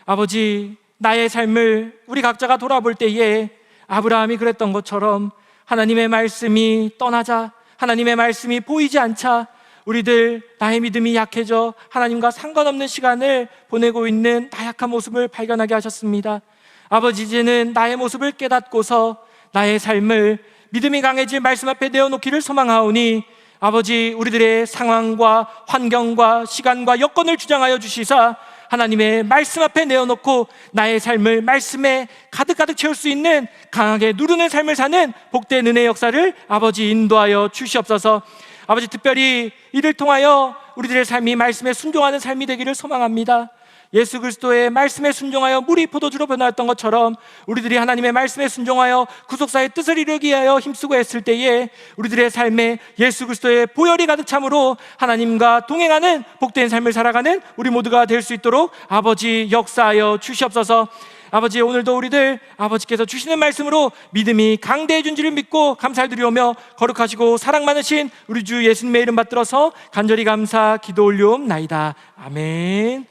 아버지, 나의 삶을 우리 각자가 돌아볼 때에 아브라함이 그랬던 것처럼 하나님의 말씀이 떠나자, 하나님의 말씀이 보이지 않자 우리들 나의 믿음이 약해져 하나님과 상관없는 시간을 보내고 있는 나약한 모습을 발견하게 하셨습니다. 아버지, 이제는 나의 모습을 깨닫고서 나의 삶을 믿음이 강해질 말씀 앞에 내어놓기를 소망하오니 아버지, 우리들의 상황과 환경과 시간과 여건을 주장하여 주시사 하나님의 말씀 앞에 내어놓고 나의 삶을 말씀에 가득가득 채울 수 있는 강하게 누르는 삶을 사는 복된 은혜의 역사를 아버지 인도하여 주시옵소서. 아버지, 특별히 이를 통하여 우리들의 삶이 말씀에 순종하는 삶이 되기를 소망합니다. 예수 그리스도의 말씀에 순종하여 물이 포도주로 변화했던 것처럼 우리들이 하나님의 말씀에 순종하여 구속사의 뜻을 이루기 위하여 힘쓰고 했을 때에 우리들의 삶에 예수 그리스도의 보혈이 가득 참으로 하나님과 동행하는 복된 삶을 살아가는 우리 모두가 될 수 있도록 아버지 역사하여 주시옵소서. 아버지, 오늘도 우리들 아버지께서 주시는 말씀으로 믿음이 강대해준 줄을 믿고 감사를 드리오며 거룩하시고 사랑 많으신 우리 주 예수님의 이름 받들어서 간절히 감사 기도 올리옵나이다. 아멘.